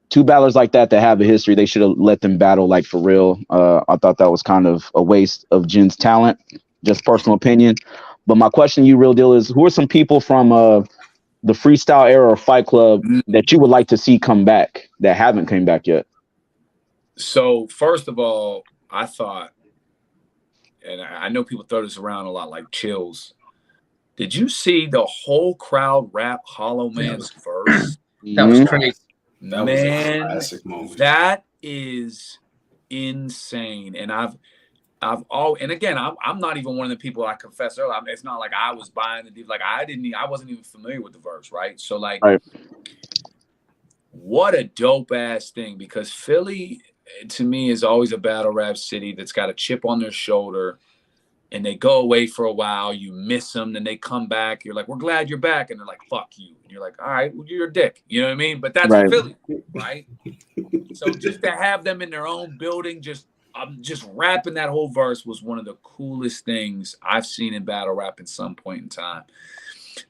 Two battlers like that have a history. They should have let them battle like for real. I thought that was kind of a waste of Jin's talent, just personal opinion. But my question to you, Real Deal, is who are some people from the freestyle era or Fight Club that you would like to see come back that haven't came back yet? So first of all, I thought, and I know people throw this around a lot, like Chills. Did you see the whole crowd rap Hollow Man's verse? That was crazy. That was a classic moment. That is insane. And and again, I'm not even one of the people I confessed earlier. It's not like I was buying I wasn't even familiar with the verse, right? So like, what a dope ass thing, because Philly to me is always a battle rap city that's got a chip on their shoulder. And they go away for a while, you miss them, then they come back. You're like, we're glad you're back. And they're like, fuck you. And you're like, all right, well, you're a dick. You know what I mean? But that's Philly, right? So just to have them in their own building, just rapping that whole verse was one of the coolest things I've seen in battle rap at some point in time.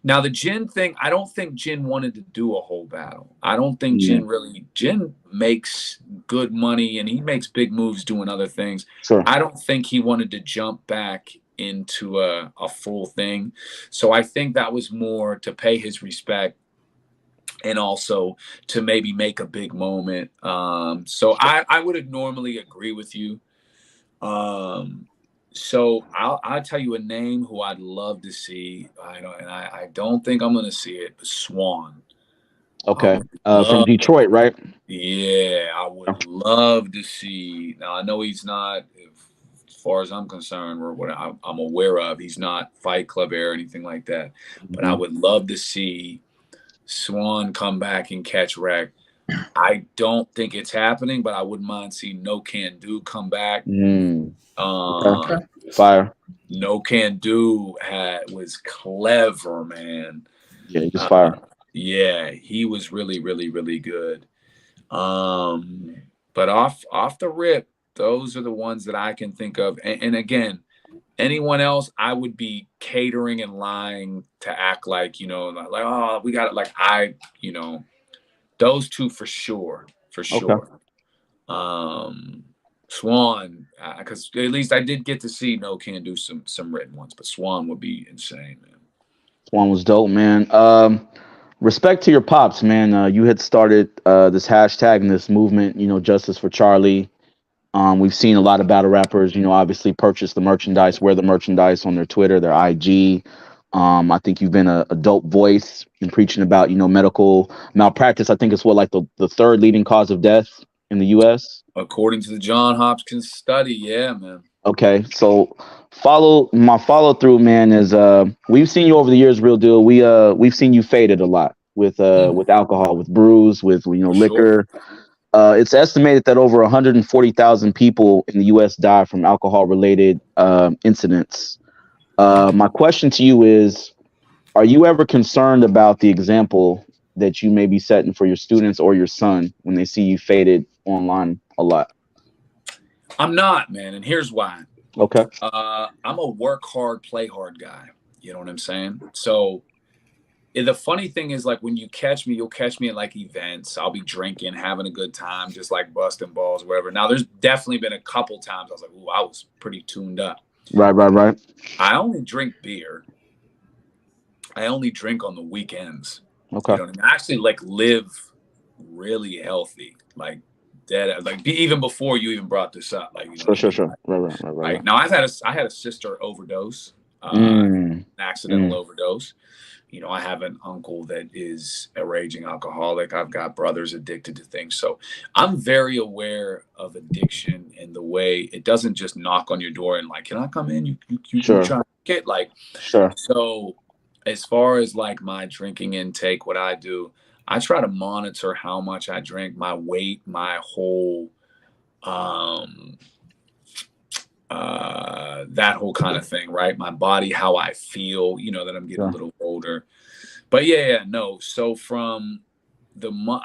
Now, the Jin thing, I don't think Jin wanted to do a whole battle. I don't think Jin makes good money and he makes big moves doing other things. Sure. I don't think he wanted to jump back into a full thing. So I think that was more to pay his respect and also to maybe make a big moment. So I would normally agree with you. So I'll tell you a name who I'd love to see. I don't think I'm gonna see it. But Swan. Okay. From Detroit, right? Yeah, I would love to see. Now I know he's not, as far as I'm concerned, or what I'm aware of, he's not Fight Club era or anything like that. But I would love to see Swan come back and catch wreck. I don't think it's happening, but I wouldn't mind seeing No Can Do come back. Okay. Fire. No Can Do was clever, man. Yeah, he was fire. Yeah, he was really, really, really good. But off the rip, those are the ones that I can think of. And again, anyone else, I would be catering and lying to act like, like, oh, we got it. Like those two for sure. Swan, because at least I did get to see No Can Do some written ones, but Swan would be insane, man. Swan was dope, man. Respect to your pops, man. You had started this hashtag and this movement, Justice for Charlie. We've seen a lot of battle rappers, obviously purchase the merchandise, wear the merchandise on their Twitter, their IG. I think you've been a dope voice in preaching about, medical malpractice. I think it's like the third leading cause of death in the U.S. According to the John Hopkins study, yeah, man. Okay, so follow through, man, is we've seen you over the years, real deal. We've seen you faded a lot with alcohol, with brews, with liquor. It's estimated that over 140,000 people in the U.S. die from alcohol-related incidents. My question to you is, are you ever concerned about the example that you may be setting for your students or your son when they see you faded online a lot? I'm not, man, and here's why. Okay. I'm a work hard, play hard guy. You know what I'm saying? So the funny thing is, like, when you catch me, you'll catch me at like events. I'll be drinking, having a good time, just like busting balls, whatever. Now, there's definitely been a couple times I was like, ooh, I was pretty tuned up. Right. I only drink beer. I only drink on the weekends. Okay. You know what I mean? I actually live really healthy, like dead, like even before you even brought this up. Like, Sure. Right. Now I had a sister overdose, an accidental overdose. I have an uncle that is a raging alcoholic. I've got brothers addicted to things. So I'm very aware of addiction and the way it doesn't just knock on your door and like, can I come in? You try to get Sure. So as far as like my drinking intake, what I do, I try to monitor how much I drink, my weight, my whole, that whole kind of thing, right? My body, how I feel, that I'm getting a little older. But no. So from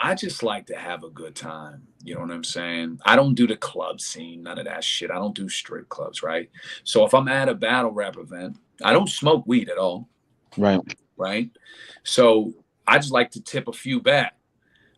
I just like to have a good time. You know what I'm saying? I don't do the club scene, none of that shit. I don't do strip clubs, right? So if I'm at a battle rap event, I don't smoke weed at all. Right. So I just like to tip a few back.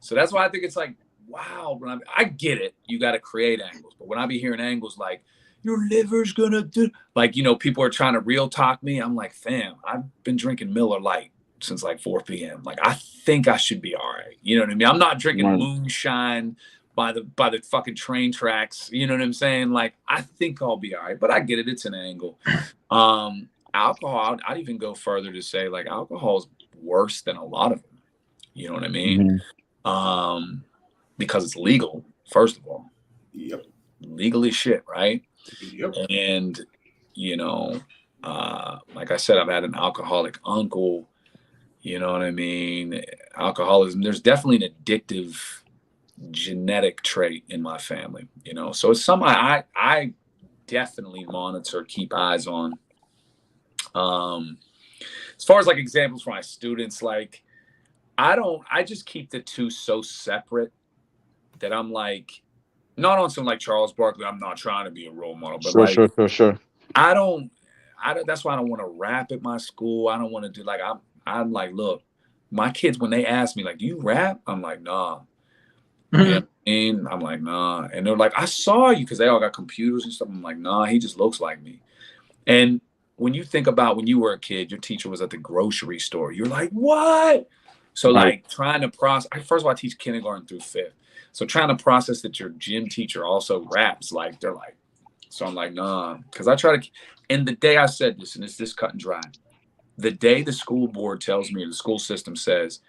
So that's why I think it's like, wow, I get it. You got to create angles. But when I be hearing angles like, your liver's gonna do, like, people are trying to real talk me. I'm like, fam, I've been drinking Miller Lite since like 4 p.m. Like, I think I should be all right. You know what I mean? I'm not drinking moonshine by the fucking train tracks. You know what I'm saying? Like, I think I'll be all right, but I get it. It's an angle. Alcohol, I'd even go further to say, like, alcohol is worse than a lot of them. You know what I mean? Because it's legal, first of all. Yep. Legal as shit, right? Yep. And, like I said, I've had an alcoholic uncle. You know what I mean? Alcoholism, there's definitely an addictive genetic trait in my family, So it's something I definitely monitor, keep eyes on. As far as like examples for my students, like I just keep the two so separate that I'm like, not on some like Charles Barkley, I'm not trying to be a role model, but Sure. I don't, that's why I don't want to rap at my school. I don't want to do like, I'm like, look, my kids, when they ask me like, do you rap? I'm like, nah. And I'm like, nah. And they're like, I saw you, because they all got computers and stuff. I'm like, nah, he just looks like me. And when you think about when you were a kid, your teacher was at the grocery store. You're like, what? So like trying to process, first of all, I teach kindergarten through 5th. So trying to process that your gym teacher also raps, like, they're like, So I'm like, nah, because I try to. And the day I said this, and it's this cut and dry, the day the school board tells me, or the school system says,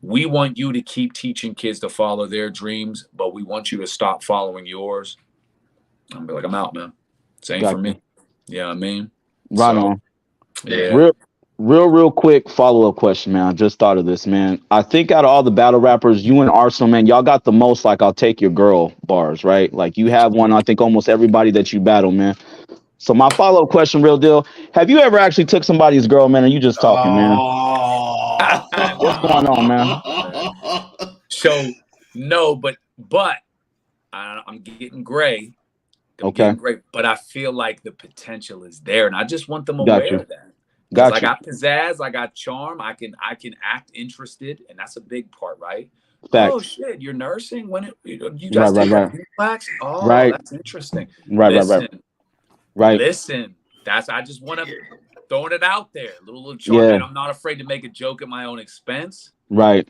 we want you to keep teaching kids to follow their dreams, but we want you to stop following yours. I'm like, I'm out, man. Same for me. Yeah, I mean, right on. Yeah. Real quick follow-up question, man. I just thought of this, man. I think out of all the battle rappers, you and Arsenal, man, y'all got the most like I'll take your girl bars, right? Like you have one, I think almost everybody that you battle, man. So my follow-up question, real deal. Have you ever actually took somebody's girl, man, or you just talking, man? What's going on, man? So no, but I'm getting gray. Okay. But I feel like the potential is there, and I just want them aware of that. Because I got pizzazz, I got charm, I can act interested, and that's a big part, right? Facts. Oh shit, you're nursing when you guys take wax? Oh, that's interesting. Listen. I just want to throwing it out there, little charm, and I'm not afraid to make a joke at my own expense. Right.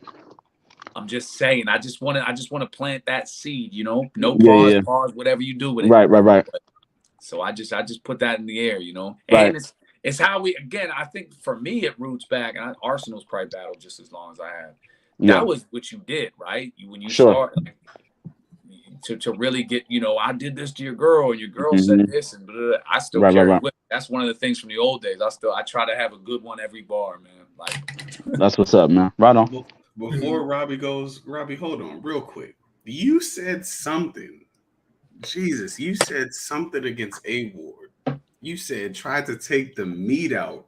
I'm just saying, I just want to plant that seed, you know, no pause, whatever you do with it. Right. So I just put that in the air, you know, and it's how we, again, I think for me, it roots back, and Arsenal's probably battled just as long as I have. That was what you did, right? When you start to really get, you know, I did this to your girl, and your girl said this, and blah, blah, blah. I still carry with me. That's one of the things from the old days. I try to have a good one every bar, man. Like that's what's up, man. Right on. Before Robbie goes, Robbie, hold on real quick. You said something. Jesus, you said something against A Ward. You said tried to take the meat out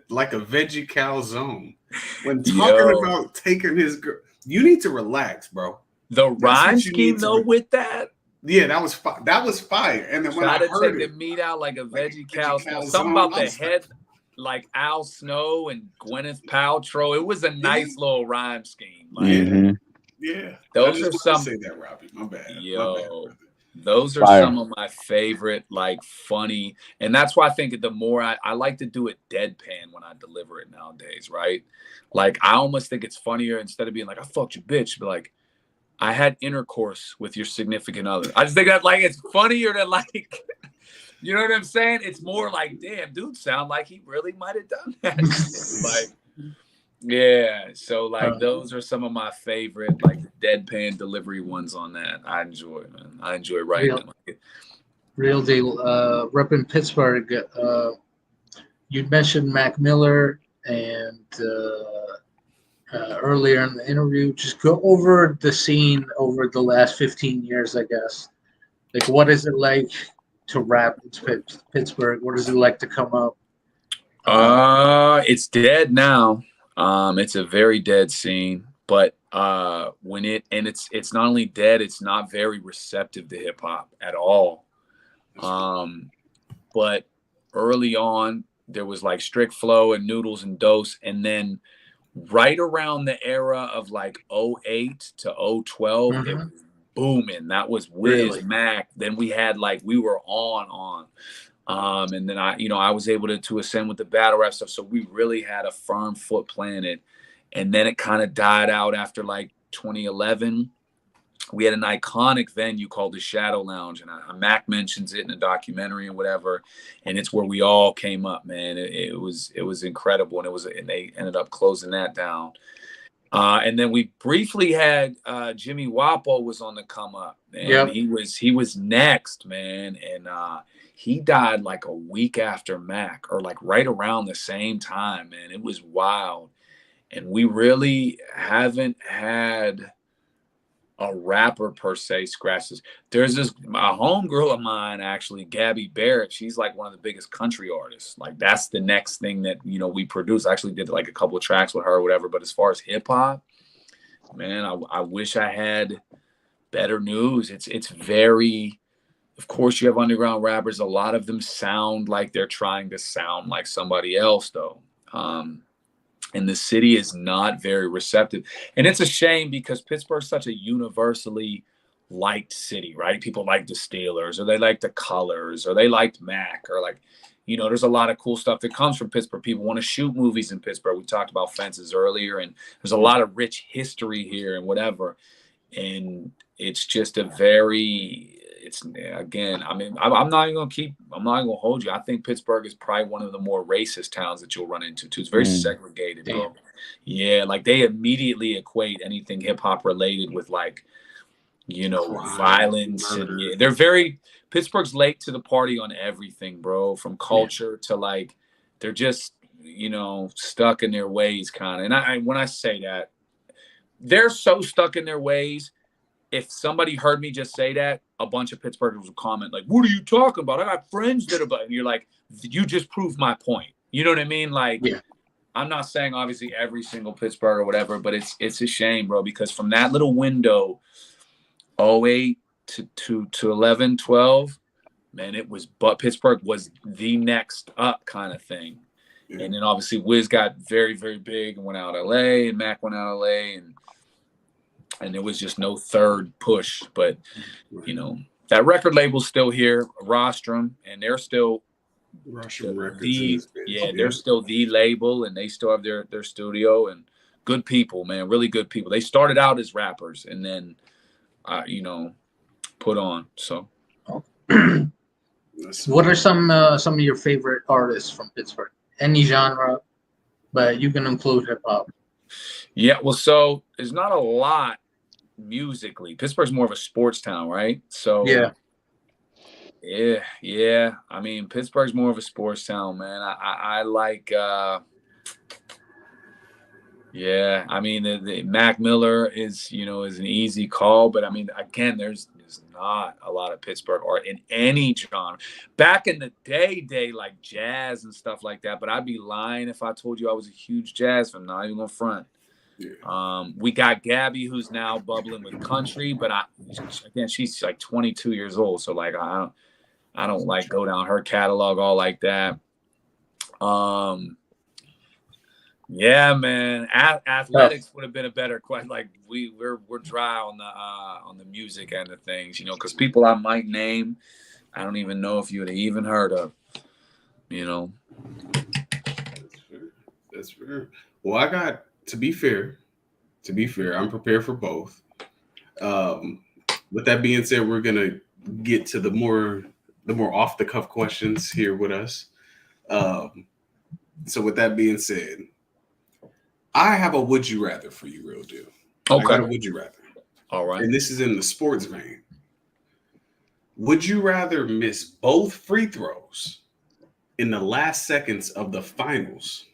like a veggie calzone. When talking about taking his girl, you need to relax, bro. The rhyme scheme though with that. Yeah, that was fire. And then when I heard take the meat out like a veggie calzone, something about the head, like Al Snow and Gwyneth Paltrow. It was a nice little rhyme scheme. Like, yeah. Those are some. Say that, Robbie. My bad. Those are some of my favorite, like funny, and that's why I think the more I like to do it deadpan when I deliver it nowadays, right? Like I almost think it's funnier instead of being like I fucked your bitch, but like I had intercourse with your significant other. I just think that like it's funnier than like. You know what I'm saying? It's more like, damn, dude, sound like he really might have done that. Like, yeah. So like, those are some of my favorite, like deadpan delivery ones on that. I enjoy, man. I enjoy writing them. Real deal. Repping Pittsburgh. You mentioned Mac Miller, and earlier in the interview, just go over the scene over the last 15 years, I guess. Like, what is it like to rap in Pittsburgh? What is it like to come up? It's dead now. It's a very dead scene, but it's not only dead, it's not very receptive to hip hop at all. But early on there was like Strict Flow and Noodles and Dose, and then right around the era of like 08 to 012, it was booming. That was Wiz, Mac. Then we had like we were on. And then I was able to ascend with the battle rap stuff. So we really had a firm foot planted. And then it kind of died out after like 2011. We had an iconic venue called the Shadow Lounge, and Mac mentions it in a documentary and whatever. And it's where we all came up, man. It was incredible, and they ended up closing that down. And then we briefly had Jimmy Wapo was on the come up, and he was next, man. And he died like a week after Mac, or like right around the same time, man. It was wild, and we really haven't had a rapper per se scratches. There's a homegirl of mine, actually, Gabby Barrett. She's like one of the biggest country artists. Like that's the next thing that, we produce. I actually did like a couple of tracks with her or whatever. But as far as hip hop, man, I wish I had better news. It's very, of course you have underground rappers. A lot of them sound like they're trying to sound like somebody else though. And the city is not very receptive. And it's a shame because Pittsburgh's such a universally liked city, right? People like the Steelers, or they like the Colors, or they liked Mac, or like, there's a lot of cool stuff that comes from Pittsburgh. People want to shoot movies in Pittsburgh. We talked about Fences earlier, and there's a lot of rich history here and whatever. And it's just a very, again. I mean, I'm not even gonna hold you. I think Pittsburgh is probably one of the more racist towns that you'll run into too. It's very segregated, bro. Yeah, like they immediately equate anything hip hop related with like, crime, violence, murder. And they're Pittsburgh's late to the party on everything, bro. From culture to like, they're just stuck in their ways, kind of. And when I say that, they're so stuck in their ways. If somebody heard me just say that, a bunch of Pittsburghers would comment like, "What are you talking about? I got friends that are," and you're like, "You just proved my point." You know what I mean? Like, I'm not saying obviously every single Pittsburgh or whatever, but it's a shame, bro, because from that little window, 08 to 11, 12, man, but Pittsburgh was the next up kind of thing. Yeah. And then obviously Wiz got very, very big and went out LA, and Mac went out LA, and there was just no third push. But, that record label's still here, Rostrum, and they're still Russian Records. They're still the label, and they still have their studio, and good people, man, really good people. They started out as rappers and then, put on. So, what are some of your favorite artists from Pittsburgh? Any genre, but you can include hip hop. Yeah, well, so there's not a lot musically. Pittsburgh's more of a sports town, right? So yeah. I mean, Pittsburgh's more of a sports town, man. I like. I mean, the Mac Miller is an easy call, but I mean, again, there's not a lot of Pittsburgh art in any genre. Back in the day like jazz and stuff like that, but I'd be lying if I told you I was a huge jazz fan. I'm not even gonna front. Yeah. We got Gabby, who's now bubbling with country, but she's like 22 years old, so like I don't like go down her catalog all like that. Yeah, man. Athletics would have been a better question. Like we're dry on the music end of things, because people I might name, I don't even know if you would have even heard of. That's fair. Well, I got to be fair, I'm prepared for both. With that being said, we're gonna get to the more off the cuff questions here with us. So with that being said, I have a would you rather for you, real deal. Okay. I got a would you rather. All right. And this is in the sports vein. Would you rather miss both free throws in the last seconds of the finals?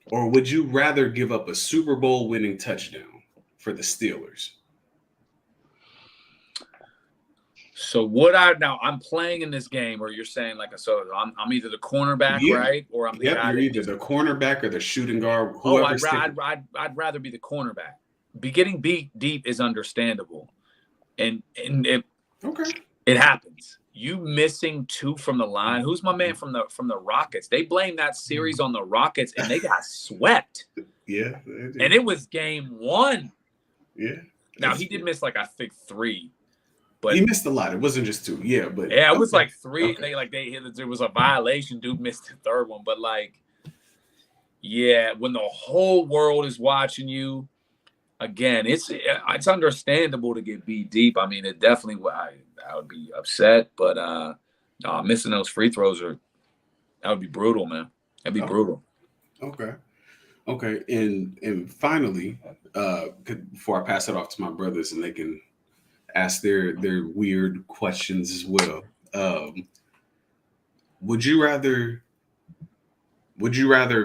Or would you rather give up a Super Bowl winning touchdown for the Steelers? So I'm playing in this game, or you're saying I'm either the cornerback, right? Or I'm the guy. You're either the cornerback or the shooting guard. I'd rather be the cornerback. Getting beat deep is understandable, and it happens. You missing two from the line. Who's my man from the Rockets? They blame that series on the Rockets, and they got swept. Yeah, and it was game one. Yeah. Now he did miss I think 3. But he missed a lot. It wasn't just 2. Yeah, but it was 3. Okay. There was a violation. Dude missed the third one. But when the whole world is watching you, again, it's understandable to get beat deep. I mean, it definitely I would be upset. But missing those free throws that would be brutal, man. That'd be brutal. Okay. And finally, before I pass it off to my brothers and they can ask their weird questions as well. Would you rather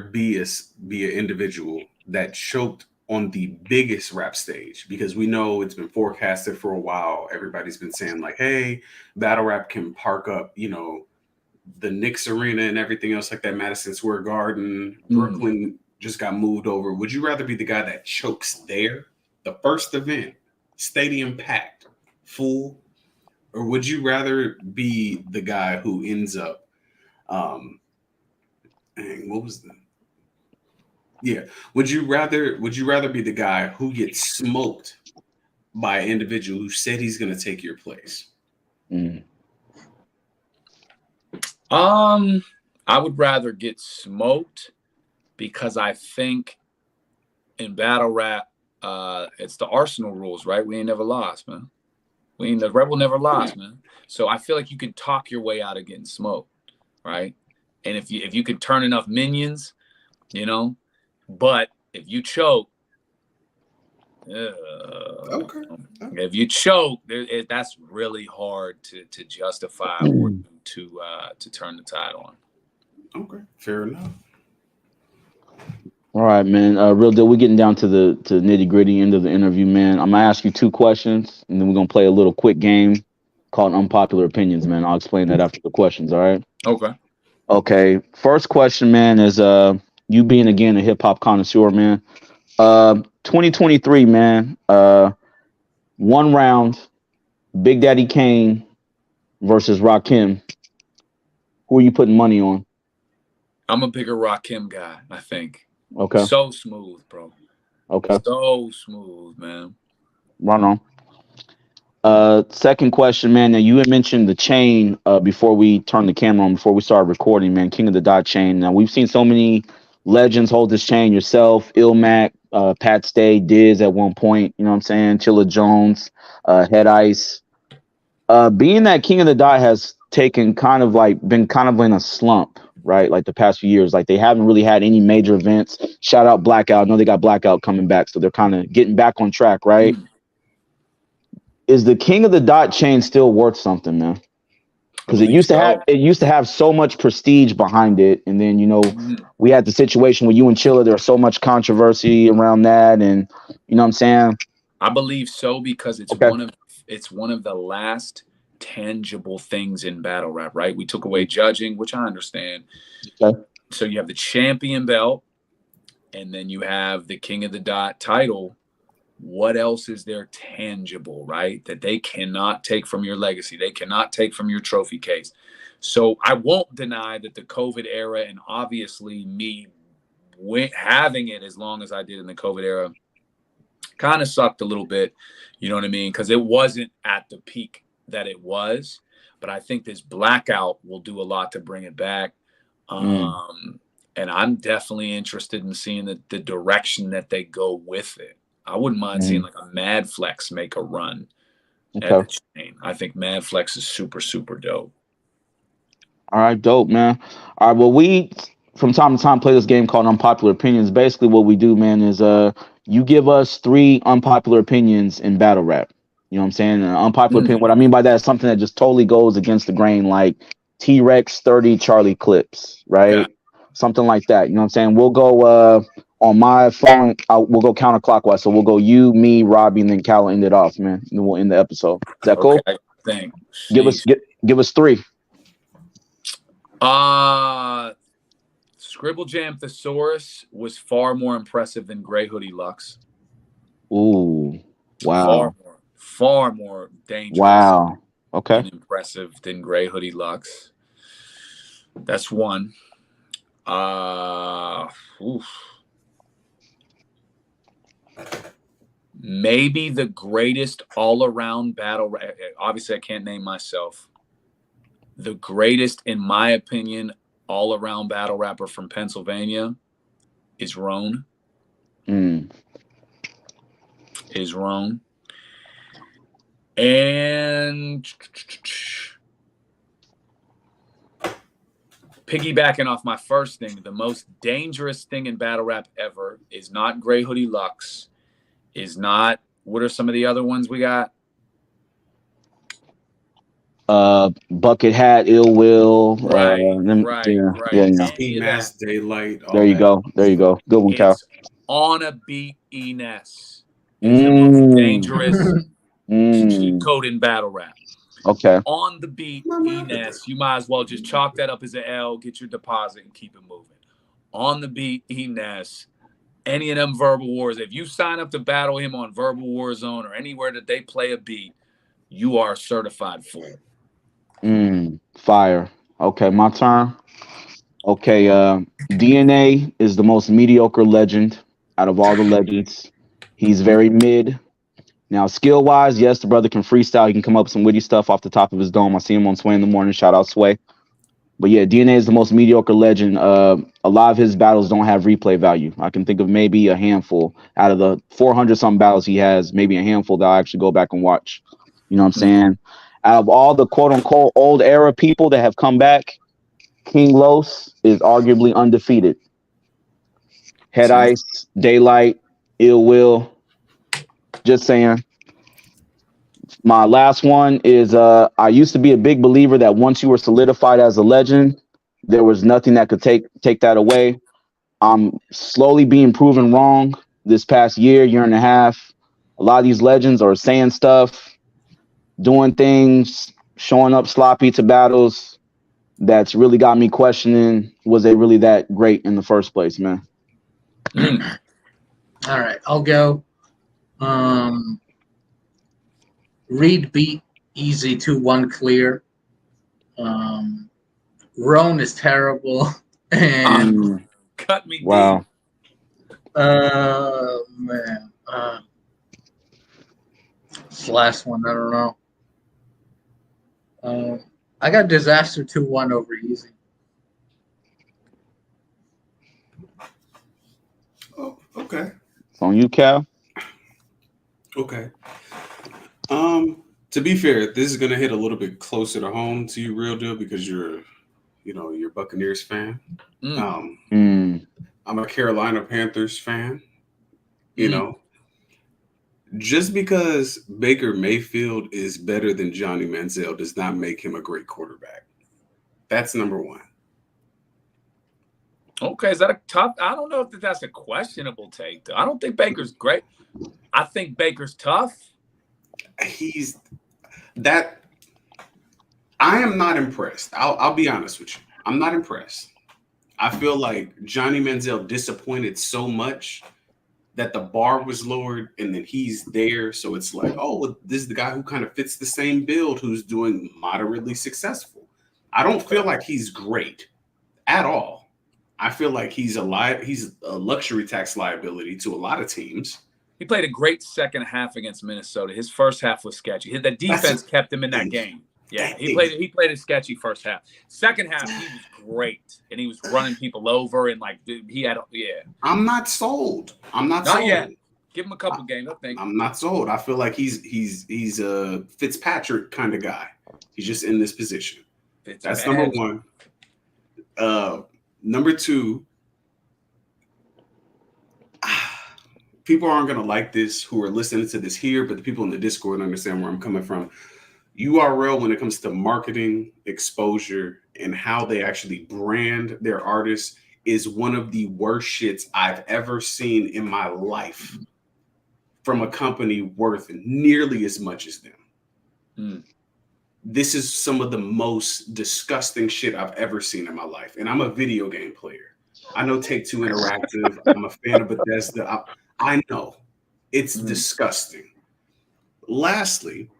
be an individual that choked on the biggest rap stage? Because we know it's been forecasted for a while. Everybody's been saying hey, battle rap can park up, the Knicks Arena and everything else like that, Madison Square Garden, Brooklyn just got moved over. Would you rather be the guy that chokes there, the first event, stadium packed, full, or would you rather be the guy who ends up would you rather be the guy who gets smoked by an individual who said he's going to take your place? I would rather get smoked, because I think in battle rap, it's the Arsenal rules, right? We ain't never lost, man. I mean, the rebel never lost, man. So I feel like you can talk your way out of getting smoked, right? And if you can turn enough minions, you know, but if you choke, Okay. if you choke, that's really hard to justify or to turn the tide on. Okay, fair enough. All right, man. Real deal. We're getting down to the nitty gritty end of the interview, man. I'm gonna ask you 2 questions, and then we're gonna play a little quick game called Unpopular Opinions, man. I'll explain that after the questions. All right. Okay. Okay. First question, man, is you being again a hip hop connoisseur, man. 2023, man. 1 round, Big Daddy Kane versus Rakim. Who are you putting money on? I'm a bigger Rakim guy, I think. Okay. So smooth, bro. Okay. So smooth, man. Right on. Second question, man. Now you had mentioned the chain before we turned the camera on, before we started recording, man. King of the Dot chain. Now we've seen so many legends hold this chain. Yourself, Ilmac, Pat Stay, Diz at one point. You know what I'm saying? Chilla Jones, Head Ice. Being that King of the Dot has been kind of in a slump, right? Like the past few years, like they haven't really had any major events. Shout out Blackout. I know they got Blackout coming back, so they're kind of getting back on track, right? Is the King of the Dot chain still worth something, man? Because it used to have so much prestige behind it, and then we had the situation with you and Chilla. There was so much controversy around that, and you know what I'm saying. I believe so because it's one of the last tangible things in battle rap, right? We took away judging, which I understand. Okay. So you have the champion belt, and then you have the King of the Dot title. What else is there tangible, right? That they cannot take from your legacy. They cannot take from your trophy case. So I won't deny that the COVID era, and obviously me having it as long as I did in the COVID era, kind of sucked a little bit. You know what I mean? Because it wasn't at the peak that it was. But I think this Blackout will do a lot to bring it back. And I'm definitely interested in seeing the direction that they go with it. I wouldn't mind seeing like a Mad Flex make a run at the chain. I think Mad Flex is super, super dope. All right, dope, man. All right, well, we from time to time play this game called Unpopular Opinions. Basically, what we do, man, is you give us 3 unpopular opinions in battle rap. You know what I'm saying? An unpopular opinion. What I mean by that is something that just totally goes against the grain, like T-Rex 30 Charlie Clips, right? Yeah. Something like that. You know what I'm saying? We'll go on my phone. We'll go counterclockwise. So we'll go you, me, Robbie, and then Cal end it off, man. And then we'll end the episode. Is that cool? Thanks. Give us 3. Scribble Jam Thesaurus was far more impressive than Gray Hoodie Lux. Ooh, wow. Far more dangerous. Wow. Okay. And impressive than Gray Hoodie Lux. That's one. Maybe the greatest all-around battle. Obviously, I can't name myself. The greatest, in my opinion, all-around battle rapper from Pennsylvania is Roan. Is Roan. And piggybacking off my first thing, the most dangerous thing in battle rap ever is not Gray Hoodie Lux. Is not, what are some of the other ones we got? Bucket Hat, Ill Will. Right. Ski Mask, Daylight. There you go. Good one, Cal. On a Beat Enes is the most dangerous cheat code in battle rap. Okay. On the Beat Enes, you might as well just chalk that up as an L, get your deposit, and keep it moving. On the Beat Enes, any of them Verbal Wars, if you sign up to battle him on Verbal Warzone or anywhere that they play a beat, you are a certified fool. Fire. Okay, my turn. Okay, DNA is the most mediocre legend out of all the legends. He's very mid. Now, skill-wise, yes, the brother can freestyle. He can come up with some witty stuff off the top of his dome. I see him on Sway in the Morning. Shout out Sway. But yeah, DNA is the most mediocre legend. A lot of his battles don't have replay value. I can think of maybe a handful out of the 400-something battles he has, maybe a handful that I'll actually go back and watch. You know what I'm saying? Out of all the quote unquote old era people that have come back, King Los is arguably undefeated. Head Ice, Daylight, Ill Will. Just saying. My last one is I used to be a big believer that once you were solidified as a legend, there was nothing that could take that away. I'm slowly being proven wrong this past year and a half. A lot of these legends are saying stuff, doing things, showing up sloppy to battles that's really got me questioning, was they really that great in the first place, man? All right, I'll go. Reed beat Easy 2-1 clear. Roan is terrible. And cut me wow. deep. Man. This last one, I don't know. I got Disaster 2-1 over Easy. Oh, okay. It's on you, Cal. Okay. To be fair, this is gonna hit a little bit closer to home to you, Real Deal, because you're Buccaneers fan. I'm a Carolina Panthers fan. You know, just because Baker Mayfield is better than Johnny Manziel does not make him a great quarterback. That's number one. Okay, is that a tough? I don't know if that's a questionable take, though. I don't think Baker's great. I think Baker's tough. He's that. I am not impressed. I'll be honest with you. I'm not impressed. I feel like Johnny Manziel disappointed so much that the bar was lowered, and then he's there. So it's like, oh, well, this is the guy who kind of fits the same build, who's doing moderately successful. I don't feel like he's great at all. I feel like he's a luxury tax liability to a lot of teams. He played a great second half against Minnesota. His first half was sketchy. The defense kept him in that game. Yeah, he played a sketchy first half. Second half, he was great, and he was running people over, and he had I'm not sold. Not sold yet. Give him a couple games, I think. I'm not sold. I feel like he's a Fitzpatrick kind of guy. He's just in this position. That's number one. Number two. People aren't going to like this who are listening to this here, but the people in the Discord understand where I'm coming from. URL, when it comes to marketing, exposure, and how they actually brand their artists, is one of the worst shits I've ever seen in my life from a company worth nearly as much as them. This is some of the most disgusting shit I've ever seen in my life. And I'm a video game player. I know Take-Two Interactive. I'm a fan of Bethesda. I know it's disgusting. Lastly,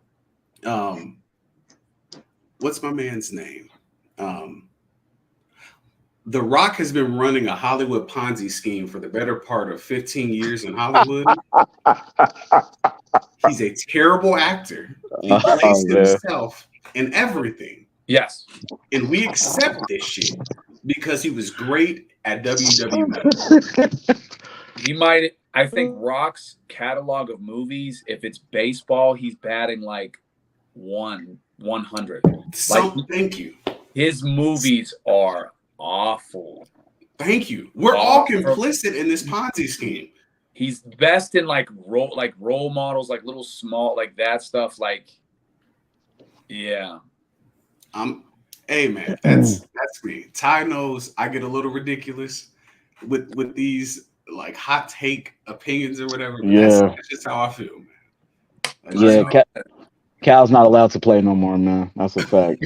what's my man's name? The Rock has been running a Hollywood Ponzi scheme for the better part of 15 years in Hollywood. He's a terrible actor. He plays himself in everything. Yes. And we accept this shit because he was great at WWE. I think Rock's catalog of movies, if it's baseball, he's batting like 100. Thank you. His movies are awful. Thank you. We're all complicit in this Ponzi scheme. He's best in role models, like little small, like that stuff. Yeah. Hey man, that's me. Ty knows I get a little ridiculous with these like hot take opinions or whatever. That's just how I feel, man. Cal's not allowed to play no more, man. That's a fact.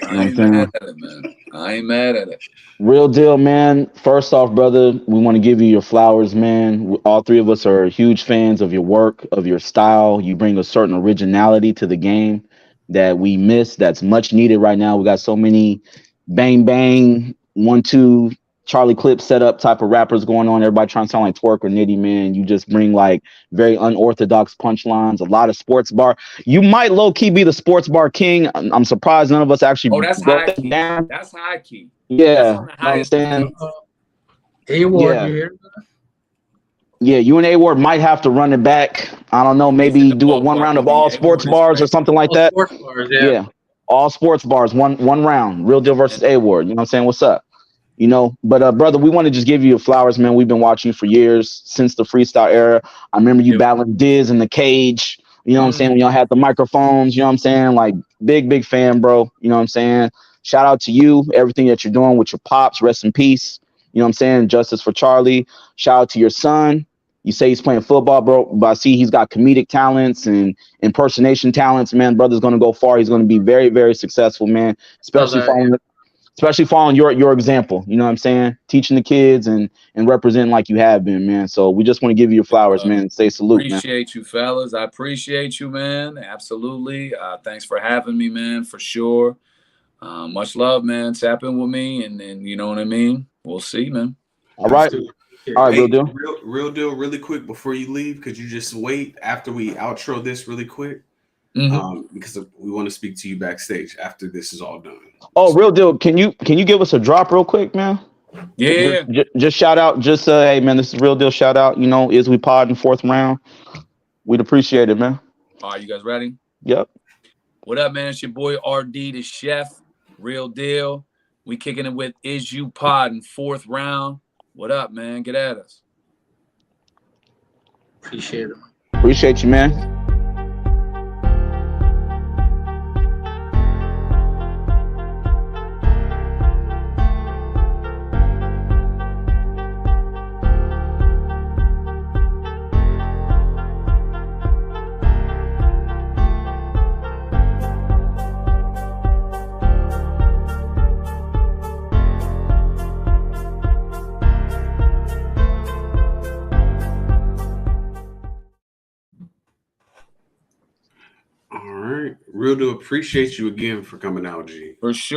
I ain't mad at it, man. I ain't mad at it. Real deal, man. First off, brother, we want to give you your flowers, man. All three of us are huge fans of your work, of your style. You bring a certain originality to the game that we miss, that's much needed right now. We got so many bang, bang, 1-2, Charlie Clip setup type of rappers going on. Everybody trying to sound like Twerk or Nitty, man. You just bring like very unorthodox punchlines, a lot of sports bar. You might low key be the sports bar king. I'm surprised none of us actually. Oh, that's high key. That's high key. Yeah, I understand. A-Ward, you hear Yeah, you and A-Ward might have to run it back. I don't know, maybe do a one round of all sports bars or something like that. Sports bars, Yeah, all sports bars, one round. Real Deal versus A-Ward. You know what I'm saying? What's up? You know, but brother, we want to just give you flowers, man. We've been watching you for years, since the freestyle era. I remember you battling Diz in the cage. You know what I'm saying? When y'all had the microphones, you know what I'm saying? Like, big fan, bro. You know what I'm saying? Shout out to you, everything that you're doing with your pops. Rest in peace. You know what I'm saying? Justice for Charlie. Shout out to your son. You say he's playing football, bro, but I see he's got comedic talents and impersonation talents, man. Brother's going to go far. He's going to be very, very successful, man, especially following your example. You know what I'm saying? Teaching the kids and representing like you have been, man. So we just want to give you your flowers, man, and say salute, man. Appreciate you, fellas. I appreciate you, man. Absolutely. Thanks for having me, man, for sure. Much love, man. Tap in with me, and you know what I mean? We'll see, man. All right. All right, hey, Real Deal. Real Deal, really quick before you leave, could you just wait after we outro this really quick? Because we want to speak to you backstage after this is all done. Oh, Real Deal, can you give us a drop real quick, man? Yeah. Just shout out, hey man, this is Real Deal. Shout out, you know, IsWePoddin 4th round. We'd appreciate it, man. All right, you guys ready? Yep. What up, man? It's your boy RD, the chef. Real Deal. We kicking it with IsWePoddin 4th round. What up, man? Get at us. Appreciate it. Appreciate you, man. All right. Real Deal, appreciate you again for coming out, G. For sure.